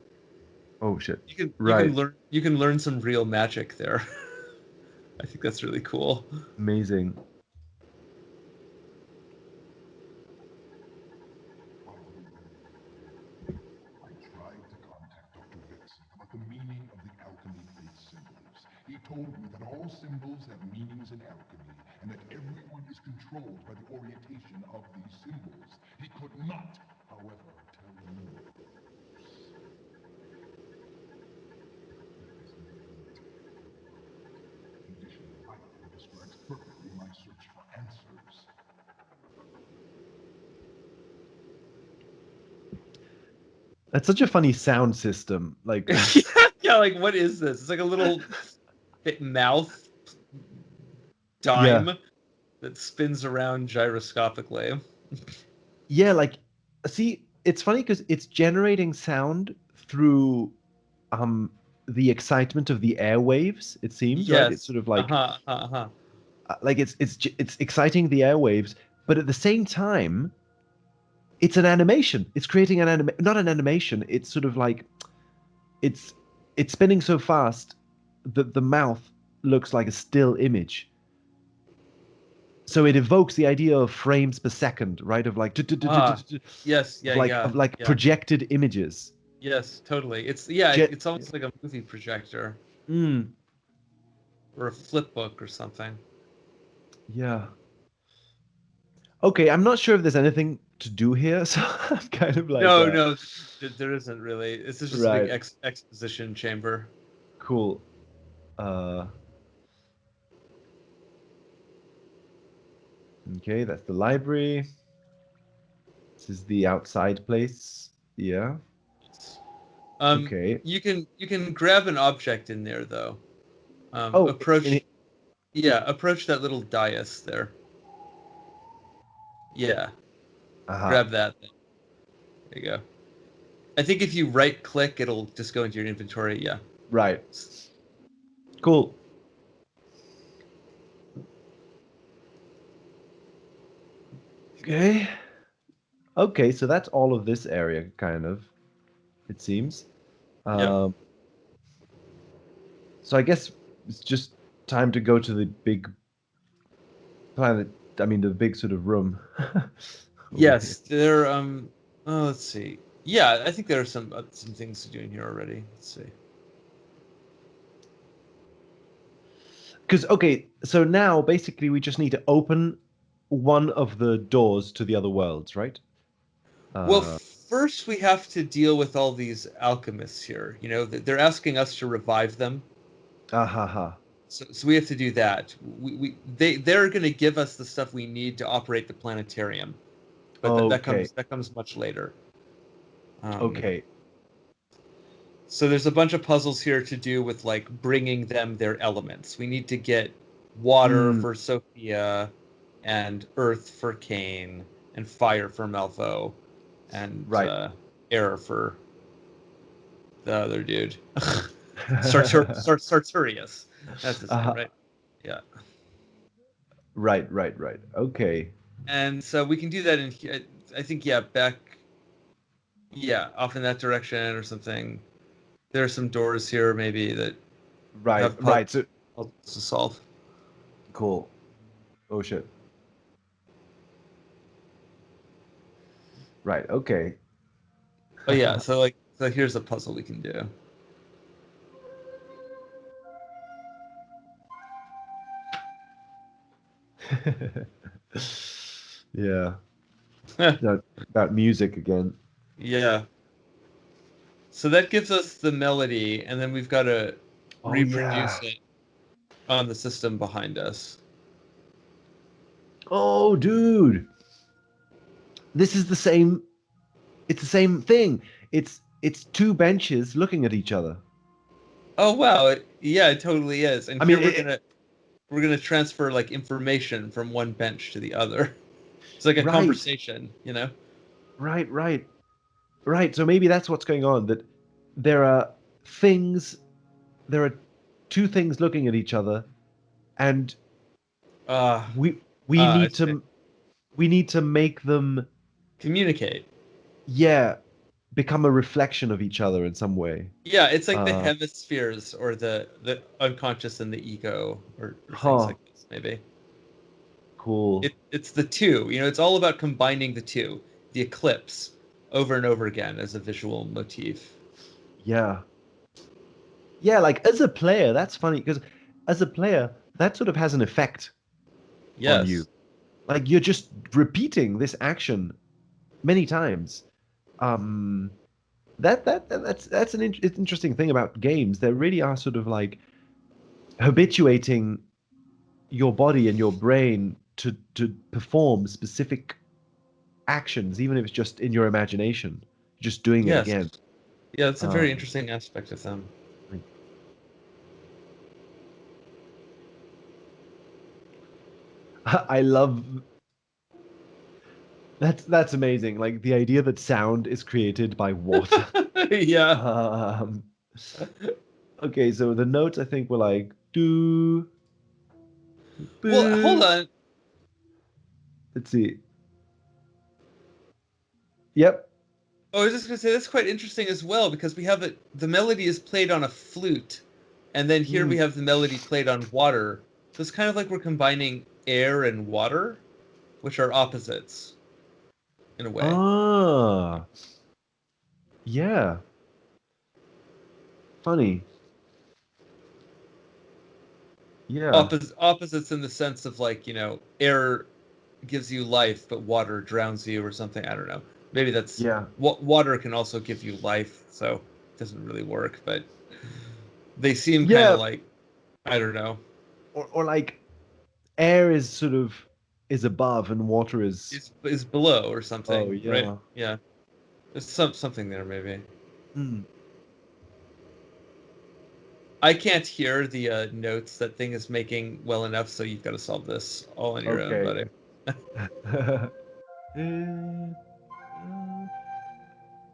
Oh shit. you Right. can learn some real magic there. I think that's really cool. Amazing. I tried to contact Dr. Wilson about the meaning of the alchemy faith symbols. He told me that all symbols have meanings in alchemy, and that everyone is controlled by the orientation of these symbols. He could not, however, tell me. This indeed a condition of life that describes perfectly my search for answers. That's such a funny sound system. Like, Yeah, like what is this? It's like a little mouth yeah, dime that spins around gyroscopically. yeah. Like, see, it's funny because it's generating sound through the excitement of the airwaves. It seems right. It's Yes. sort of like Uh-huh. Uh-huh. it's exciting the airwaves, but at the same time, it's an animation. It's creating not an animation. It's sort of like it's it's spinning so fast that the mouth looks like a still image. So it evokes the idea of frames per second, right? Of like Ah. Yes, of yeah, like yeah. of like Yeah. projected images. Yes, totally. It's Jet, it's almost like a movie projector mm, or a flip book or something. yeah. Okay, I'm not sure if there's anything to do here, so I'm kind of like, No, no, there isn't really. This is just a big right, exposition chamber. cool. Uh, okay, that's the library. This is the outside place. Yeah. Okay. You can grab an object in there though. Oh, Approach, yeah, approach that little dais there. Yeah, aha. grab that. There you go. I think if you right click, it'll just go into your inventory. Yeah. Right. Cool. Okay. Okay, so that's all of this area, kind of, it seems. Yep. Um, so I guess it's just time to go to the big planet. I mean, the big sort of room. Over here. Yes, there. Oh, let's see. Yeah, I think there are some things to do in here already. Let's see. Because, okay, so now basically we just need to open one of the doors to the other worlds, right? Well, Uh, first we have to deal with all these alchemists here. You know, they're asking us to revive them. ha ha. So we have to do that. They're going to give us the stuff we need to operate the planetarium, but Okay, that comes much later. okay. So there's a bunch of puzzles here to do with like bringing them their elements. We need to get water Mm, for Sophia, and earth for Kane, and fire for Malvo, and right. air for the other dude, Sartorius. That's his name, Uh, right? Yeah. right. Okay. And so we can do that in here. I think, yeah, back, yeah, off in that direction or something. There are some doors here maybe that Right, have right. So puzzles to solve. cool. Oh shit. Right. Okay. Oh yeah, so like, so here's a puzzle we can do. Yeah. About music again. Yeah. So that gives us the melody, and then we've got to Oh reproduce yeah. it on the system behind us. Oh dude. This is the same. It's the same thing. It's two benches looking at each other. Oh wow, yeah, it totally is. And I here mean, we're gonna transfer like information from one bench to the other. It's like a right, conversation, you know? right. So maybe that's what's going on. That there are things there are two things looking at each other, and Ah, we I need see. to make them, Communicate. yeah, become a reflection of each other in some way. Yeah, it's like the Uh, hemispheres or the unconscious and the ego or things huh, like this, maybe. cool. It's the two. It's all about combining the two, the eclipse, over and over again as a visual motif. Yeah. Yeah, like as a player, that's funny because as a player, that sort of has an effect on you. Yes. Like you're just repeating this action many times. Um, that's an interesting thing about games. They really are sort of like habituating your body and your brain to perform specific actions, even if it's just in your imagination, just doing it Yes. again. Yeah, that's a very Um, interesting aspect of them. like, I love that's amazing. Like the idea that sound is created by water. Yeah. Um, okay, so the notes I think were like do, Well, hold boo. on. Let's see. Yep. Oh, I was just gonna say that's quite interesting as well because we have the melody is played on a flute, and then here we Mm. have the melody played on water. So it's kind of like we're combining air and water, which are opposites in a way. Ah, yeah. Funny. Yeah. Opposites in the sense of like, air gives you life, but water drowns you or something. I don't know. Maybe that's Yeah. water can also give you life, so it doesn't really work, but they seem kind of Yeah. like, I don't know. Or like air is sort of is above and water is Is below or oh something, right? yeah. Yeah. There's something there maybe. Mm. I can't hear the notes that thing is making well enough, so you've got to solve this all on your own, Okay. buddy.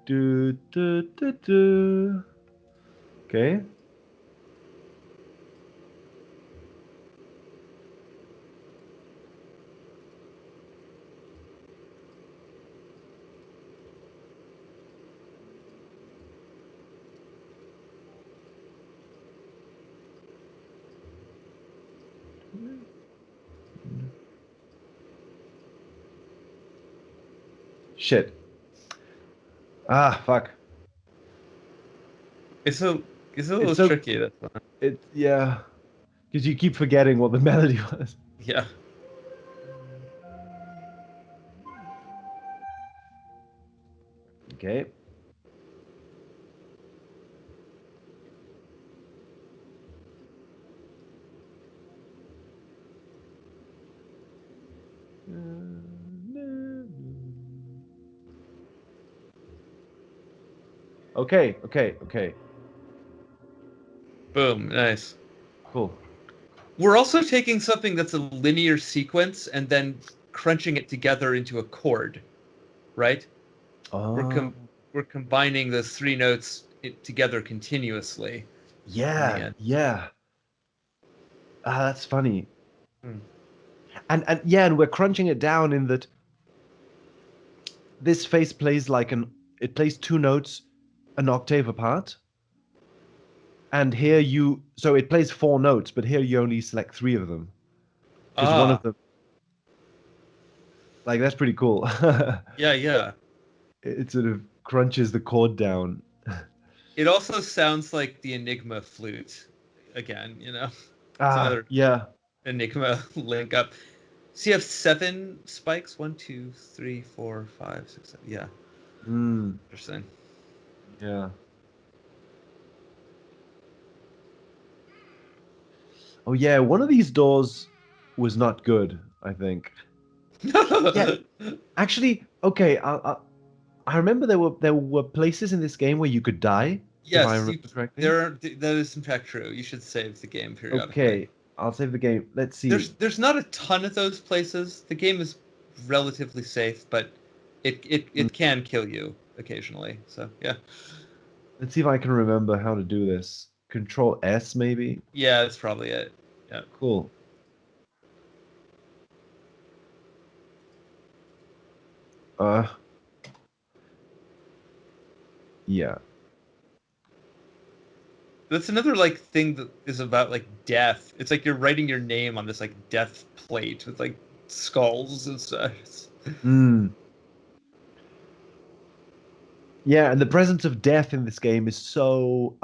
Do, do, do, do. Okay. Shit. Ah, fuck. It's so it's a It's little so tricky. That's one. it yeah, because you keep forgetting what the melody was. Yeah. Okay. Okay, okay, okay. Boom. Nice. Cool. We're also taking something that's a linear sequence and then crunching it together into a chord, right? We're Oh, com we're combining those three notes together continuously in the yeah, end. yeah. Ah, that's funny. Hmm. And yeah, and we're crunching it down in that this face plays like it plays two notes an octave apart. And here so it plays four notes, but here you only select three of them. Because one of Ah, them, like, that's pretty cool. yeah, yeah. It sort of crunches the chord down. It also sounds like the Enigma flute again, It's Ah, another yeah. Enigma link up. So you have 7 spikes? 1, 2, 3, 4, 5, 6, 7. Yeah, Mm, interesting. yeah. Oh, yeah. One of these doors was not good, I think. Yeah, actually, okay. I remember there were places in this game where you could die, if I Yes, remember correctly. that is in fact true. You should save the game periodically. Okay, I'll save the game. Let's see. There's not a ton of those places. The game is relatively safe, but Mm, it can kill you occasionally. So yeah. let's see if I can remember how to do this. Control S maybe. Yeah, that's probably it. Yeah. Cool. Yeah. That's another like thing that is about like death. It's like you're writing your name on this like death plate with like skulls and stuff. Mm. Yeah, and the presence of death in this game is so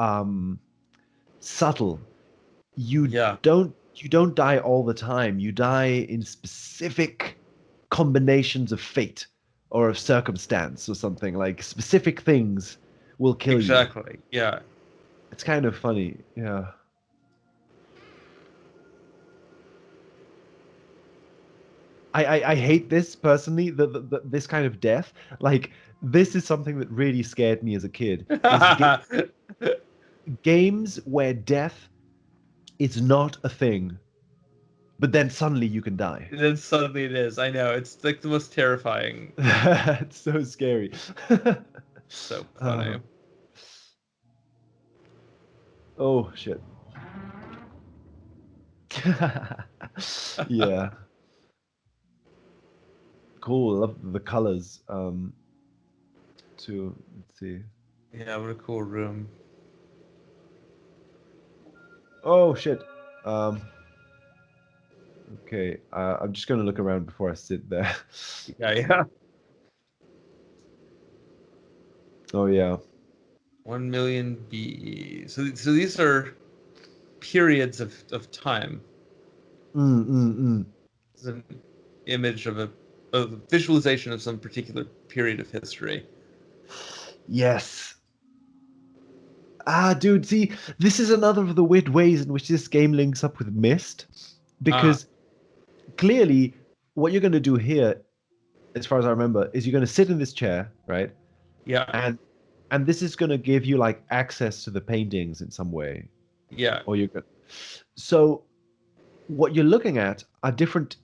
subtle. You Yeah. don't die all the time. You die in specific combinations of fate or of circumstance or something. Like specific things will kill you. Exactly. Yeah. It's kind of funny. Yeah. I hate this personally, this kind of death. Like this is something that really scared me as a kid. Is games where death is not a thing, but then suddenly you can die. And then suddenly it is. I know. It's like the most terrifying. It's so scary. So funny. Oh shit. Yeah. Cool. Love the colors. Too. Let's see. Yeah, what a cool room. Oh shit. Okay. I'm just gonna look around before I sit there. Yeah, yeah. Oh yeah. 1,000,000 BE. So these are periods of time. It's an image of a visualization of some particular period of history. Yes. Dude, see, this is another of the weird ways in which this game links up with Myst, because clearly what you're going to do here, as far as I remember, is you're going to sit in this chair, right? Yeah. And this is going to give you like access to the paintings in some way, Yeah. or you're going. So, what you're looking at are different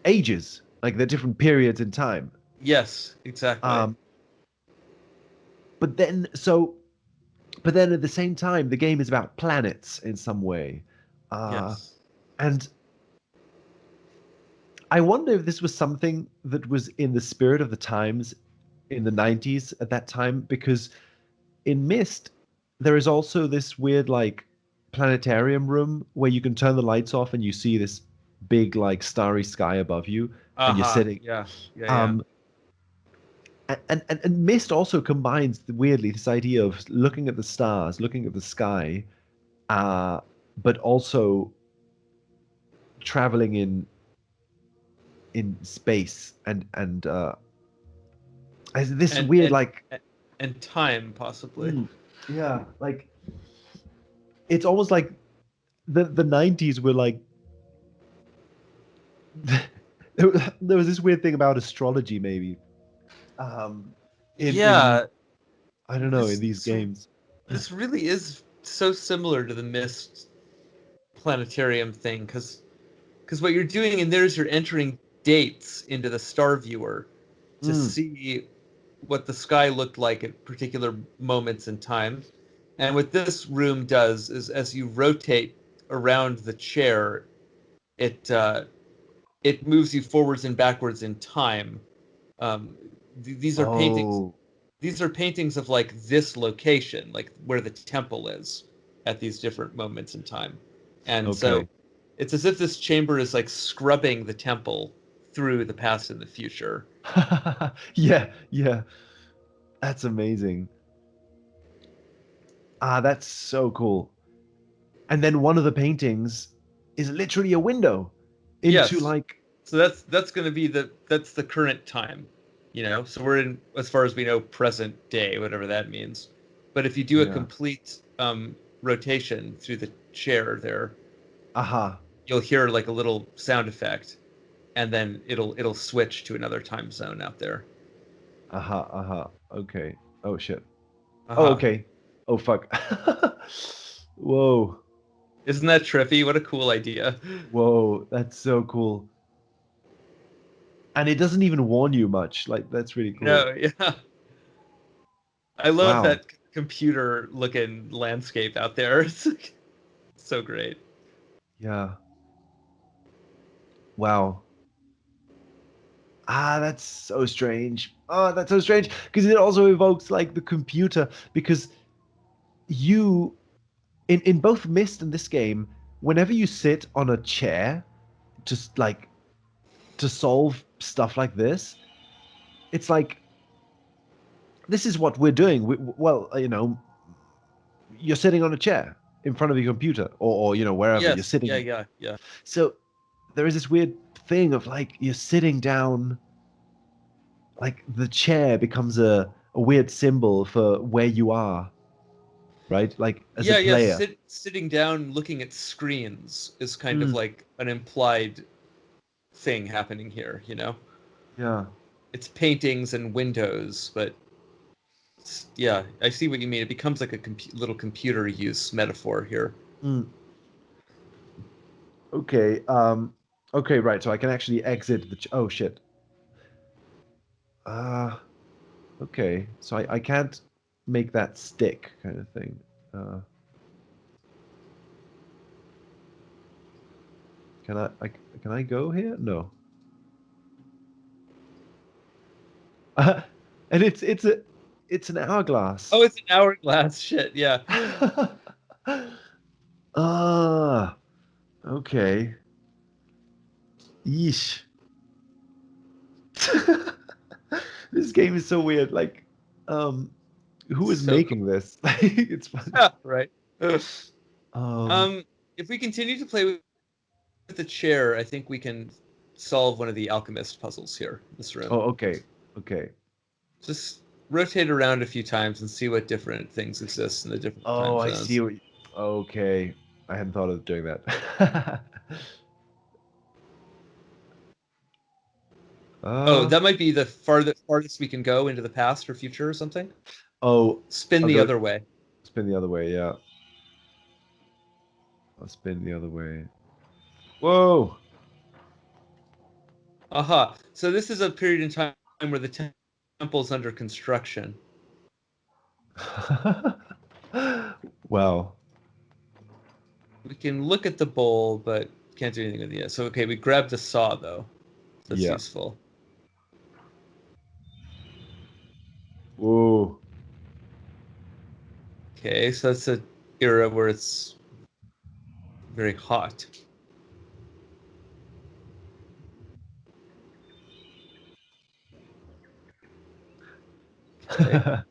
ages, like they're different periods in time. Yes, exactly. But then, so but then at the same time, the game is about planets in some way. Yes. And I wonder if this was something that was in the spirit of the times in the 90s at that time, because in Myst, there is also this weird, like, planetarium room where you can turn the lights off and you see this big, like, starry sky above you, and you're sitting. Yeah. Yeah. And Myst also combines weirdly this idea of looking at the stars, looking at the sky, but also traveling in space and this weird like and time possibly. Yeah, like it's almost like the 90s were like there was this weird thing about astrology maybe in I don't know, in these games. This really is so similar to the Myst planetarium thing, because what you're doing in there is you're entering dates into the star viewer to see what the sky looked like at particular moments in time. And what this room does is, as you rotate around the chair, it moves you forwards and backwards in time. These are paintings. Oh, These are paintings of like this location, like where the temple is at these different moments in time. And so okay. it's as if this chamber is like scrubbing the temple through the past and the future. Yeah, that's amazing. That's so cool. And then one of the paintings is literally a window into Yes. like So that's going to be that's the current time, you know. So we're in, as far as we know, present day, whatever that means. But if you do a yeah. complete rotation through the chair there, Aha. you'll hear like a little sound effect, and then it'll switch to another time zone out there. Aha. Okay. Oh shit. Oh, Uh-huh. okay. Oh fuck. Whoa. Isn't that trippy? What a cool idea. Whoa. That's so cool. And it doesn't even warn you much. Like that's really cool. No, yeah. I love Wow. that computer looking landscape out there. It's like, so great. Yeah. Wow. Ah, that's so strange. Oh, that's so strange because it also evokes like the computer because you in both Myst and this game, whenever you sit on a chair, just like to solve stuff like this, it's like this is what we're doing. Well, you're sitting on a chair in front of your computer or wherever you're Yes. sitting. Yeah. So there is this weird thing of like you're sitting down, like the chair becomes a weird symbol for where you are, right? Like as a Yeah. player. Sitting down, looking at screens is kind of Mm, like an implied thing happening here. yeah. It's paintings and windows, but yeah, I see what you mean. It becomes like a little computer use metaphor here. Mm. Okay. Okay. Right. So I can actually exit the. Oh shit. Uh. Okay. So I can't make that stick kind of thing. Uh. Can can I go here? No. And it's an hourglass. Oh, it's an hourglass. Shit. Yeah. Ah. Okay. Yeesh. This game is so weird. Like, who is So cool. making this? It's fun. Right. Um, If we continue to play with the chair, I think we can solve one of the alchemist puzzles here in this room. oh, okay. Okay. Just rotate around a few times and see what different things exist in the different Oh, time I zones. see okay. I hadn't thought of doing that. Oh, uh, that might be the farthest we can go into the past or future or something. oh, Spin I'll the go other way. spin the other way, yeah. I'll spin the other way. Whoa! Aha. So this is a period in time where the temple's under construction. Wow. We can look at the bowl, but can't do anything with it. So okay, we grabbed the saw though. That's Yeah. useful. Whoa. Okay, so that's an era where it's very hot. Okay.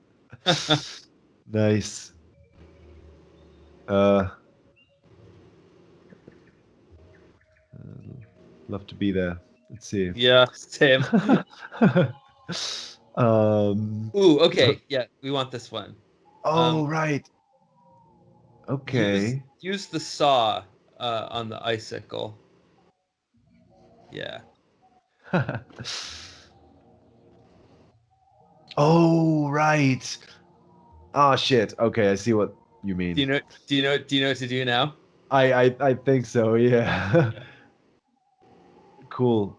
Nice. Uh, love to be there. Let's see. Yeah, same. um. Ooh, okay. Yeah, we want this one. Oh, right. Use Okay. use the saw on the icicle. Yeah. Oh, right. Oh shit. Okay, I see what you Do mean. you know? Do you know? Do you know what to do now? I think so. Yeah. Yeah. Cool.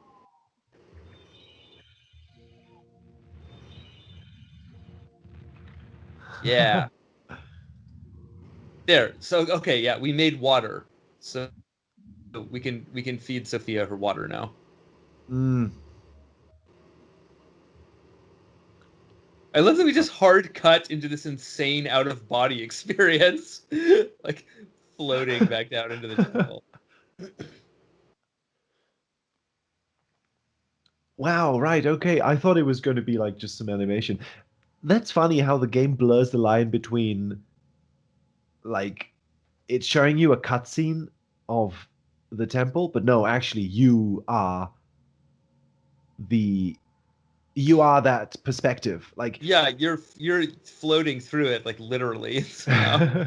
Yeah. There. So okay. Yeah, we made water. So we can feed Sophia her water now. Mm. I love that we just hard cut into this insane out of body experience, like floating back down into the temple. Wow, right. Okay. I thought it was going to be like just some animation. That's funny how the game blurs the line between like it's showing you a cutscene of the temple, but no, actually the you are that perspective. Like Yeah, you're floating through it like literally somehow.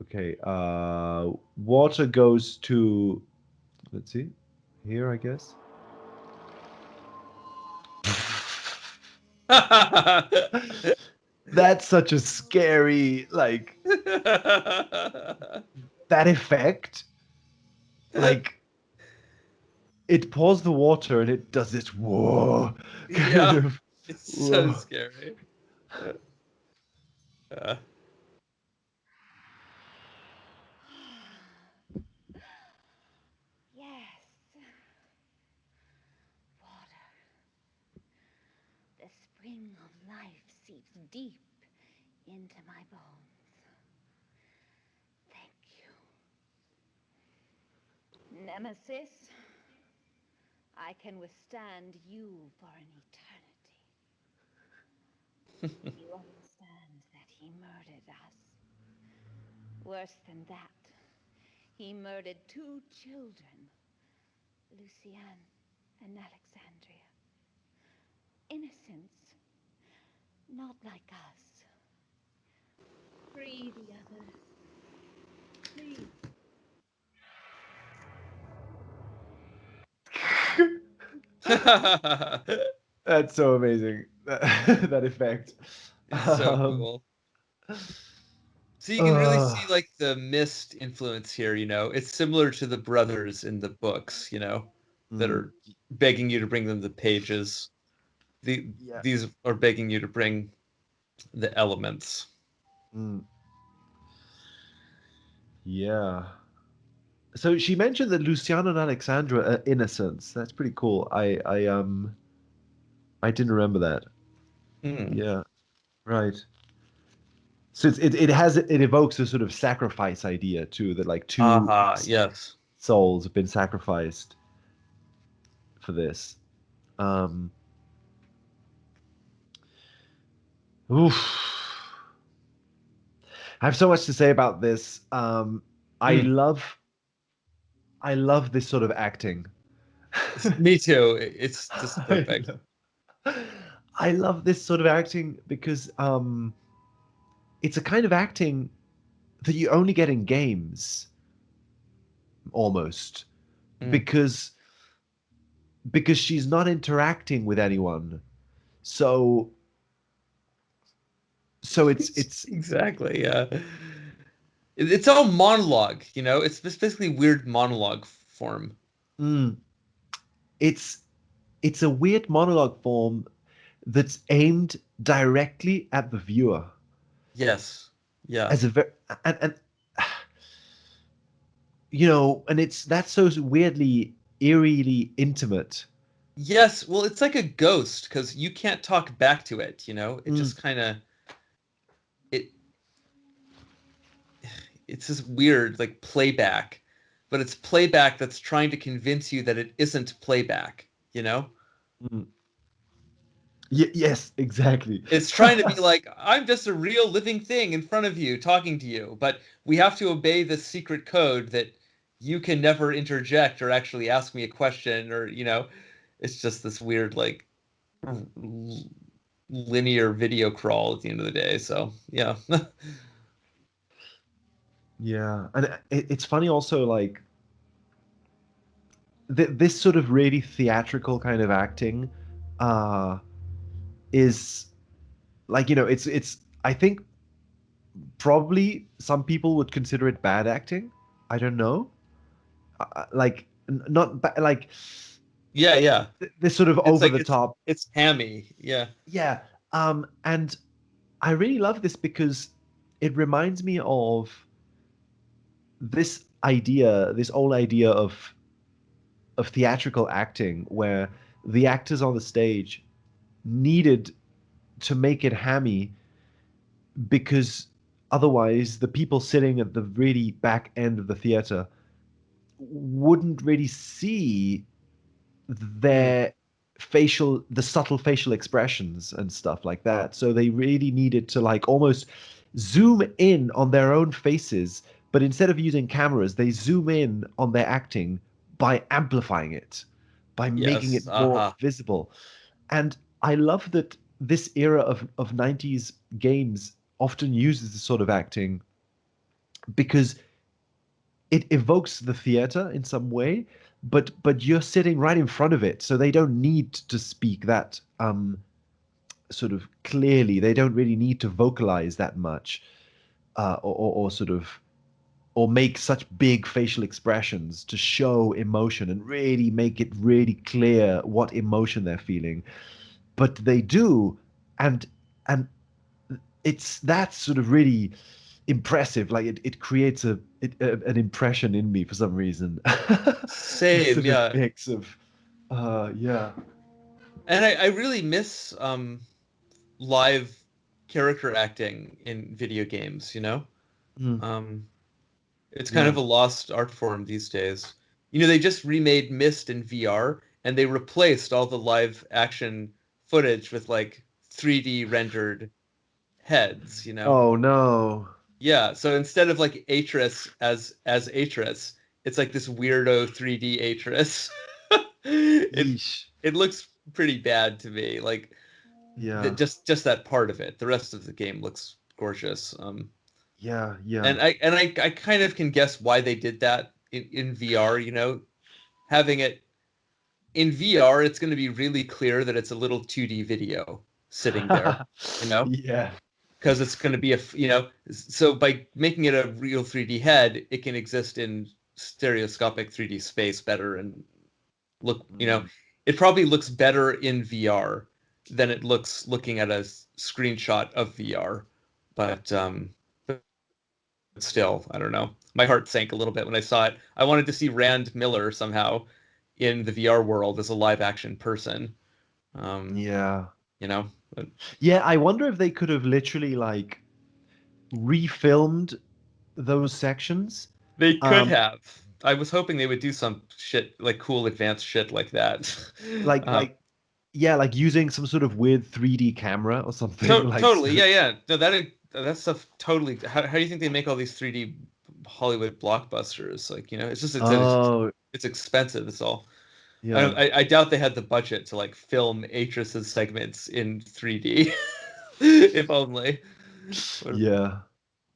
okay, water goes to let's see. Here, I guess. That's such a scary like that effect. Like it pours the water and it does this whoa kind Yeah, of it's so whoa. scary. Uh, Yes. Water. The spring of life seeps deep into my bones. Thank you. Nemesis, I can withstand you for an eternity. You understand that he murdered us. Worse than that, he murdered 2 children, Lucienne and Alexandria. Innocents, not like us. Free the others. Please. That's so amazing. That effect. it's so Um, cool. So you can really see uh, like the mist influence here, you know. It's similar to the brothers in the books, you know, that mm, are begging you to bring them the pages. yeah. These are begging you to bring the elements. Mm, yeah. So she mentioned that Luciana and Alexandra are innocents. That's pretty cool. I didn't remember that. Hmm. Yeah. Right. So it evokes a sort of sacrifice idea too, that like two Aha, yes. souls have been sacrificed for this. Um, oof. I have so much to say about this. I Hmm. love I love this sort of acting. Me too. It's just I perfect. I love this sort of acting because it's a kind of acting that you only get in games, almost, Hmm. because she's not interacting with anyone. So it's Exactly, yeah. It's all monologue, you know. It's basically weird monologue form. mm, it's it's a weird monologue form that's aimed directly at the viewer Yes. Yeah. as a very and you know, and it's that's so weirdly eerily intimate. Yes, well, it's like a ghost because you can't talk back to it, you know? It Mm, just kind of it it's this weird like playback, but it's playback that's trying to convince you that it isn't playback, you know? mm. Yes, exactly. It's trying to be like, I'm just a real living thing in front of you talking to you, but we have to obey this secret code that you can never interject or actually ask me a question or, you know, it's just this weird like linear video crawl at the end of the day. So, yeah. Yeah, and it's funny also like this sort of really theatrical kind of acting uh is like, you know, it's I think probably some people would consider it bad acting. I don't know. Like not like Yeah, yeah. this sort of It's over like the top. it's hammy. Yeah. Yeah. And I really love this because it reminds me of this idea, this old idea of theatrical acting where the actors on the stage needed to make it hammy because otherwise the people sitting at the really back end of the theater wouldn't really see Mm, their the subtle facial expressions and stuff like that. So they really needed to like almost zoom in on their own faces, but instead of using cameras, they zoom in on their acting by amplifying it, by making it yes. more Uh-huh. visible. And I love that this era of 90s games often uses this sort of acting because it evokes the theater in some way, but you're sitting right in front of it, so they don't need to speak that sort of clearly. They don't really need to vocalize that much, or sort of or make such big facial expressions to show emotion and really make it really clear what emotion they're feeling. But they do, and and that's sort of really impressive. Like it creates an impression in me for some reason. This Same, sort of yeah. mix of yeah. And I really miss live character acting in video games, you know? Mm, Um, it's kind yeah. of a lost art form these days. You know, they just remade Myst in VR and they replaced all the live action footage with like 3D rendered heads, you know? Oh no. Yeah, so instead of like Atris as Atris, it's like this weirdo 3D Atris. It Yeesh. it looks pretty bad to me. Like Yeah. just that part of it. The rest of the game looks gorgeous. Yeah. Yeah. And I kind of can guess why they did that in VR, you know, having it in VR, it's going to be really clear that it's a little 2D video sitting there, you know, Yeah. because it's going to be you know, so by making it a real 3D head, it can exist in stereoscopic 3D space better and look, you know, it probably looks better in VR than it looks looking at a screenshot of VR. But still, I don't know. My heart sank a little bit when I saw it. I wanted to see Rand Miller somehow in the VR world as a live action person. Um, Yeah. you know, but Yeah, I wonder if they could have literally like refilmed those sections. they could Um, have. I was hoping they would do some shit like cool advanced shit like that. like um, like yeah, like using some sort of weird 3D camera or something like totally, yeah, yeah. No, that stuff totally. How do you think they make all these 3D Hollywood blockbusters? Like, you know, Oh, it's expensive. It's all. yeah. I doubt they had the budget to like film Atris's segments in 3D. If only. But Yeah.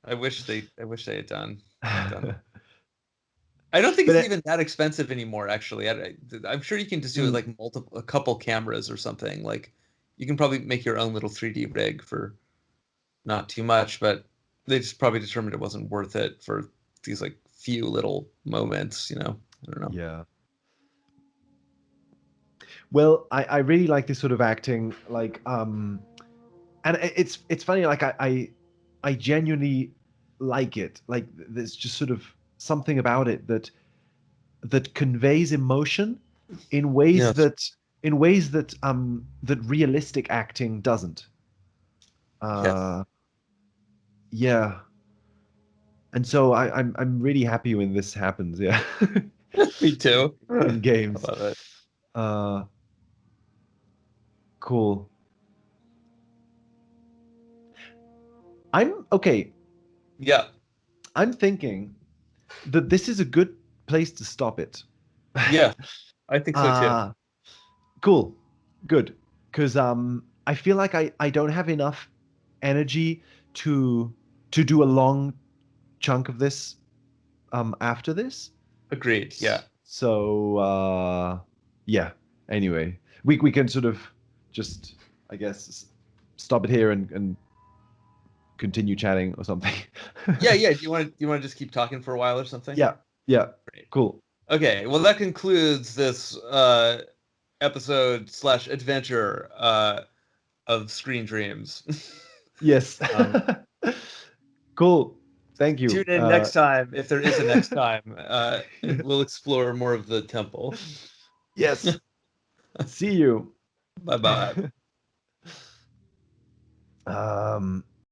I wish they had done. I don't think But it's even that expensive anymore. Actually, I'm sure you can just do it mm, like a couple cameras or something. Like, you can probably make your own little 3D rig for not too much, but they just probably determined it wasn't worth it for these like few little moments. You know, I don't know. yeah. Well, I really like this sort of acting, like and it's funny, like I genuinely like it. Like there's just sort of something about it that conveys emotion in ways Yes. that realistic acting doesn't. Yes. Uh, yeah, and so I'm really happy when this happens. Yeah, Me too. in I games. love it. Uh, cool. I'm okay. Yeah. I'm thinking that this is a good place to stop it. Yeah. I think so too. uh cool. Good. Because I feel like I don't have enough energy to do a long chunk of this after this. Agreed. Yeah. So yeah. Anyway, we can sort of just, I guess, stop it here and continue chatting or something. Yeah. Yeah. Do you want to just keep talking for a while or something? Yeah. Yeah. Great. Cool. Okay. Well, that concludes this episode slash adventure of Screen Dreams. Yes. um, Cool. Thank Tune you. in next time if there is a next time, and we'll explore more of the temple. Yes. See you. Bye bye. Um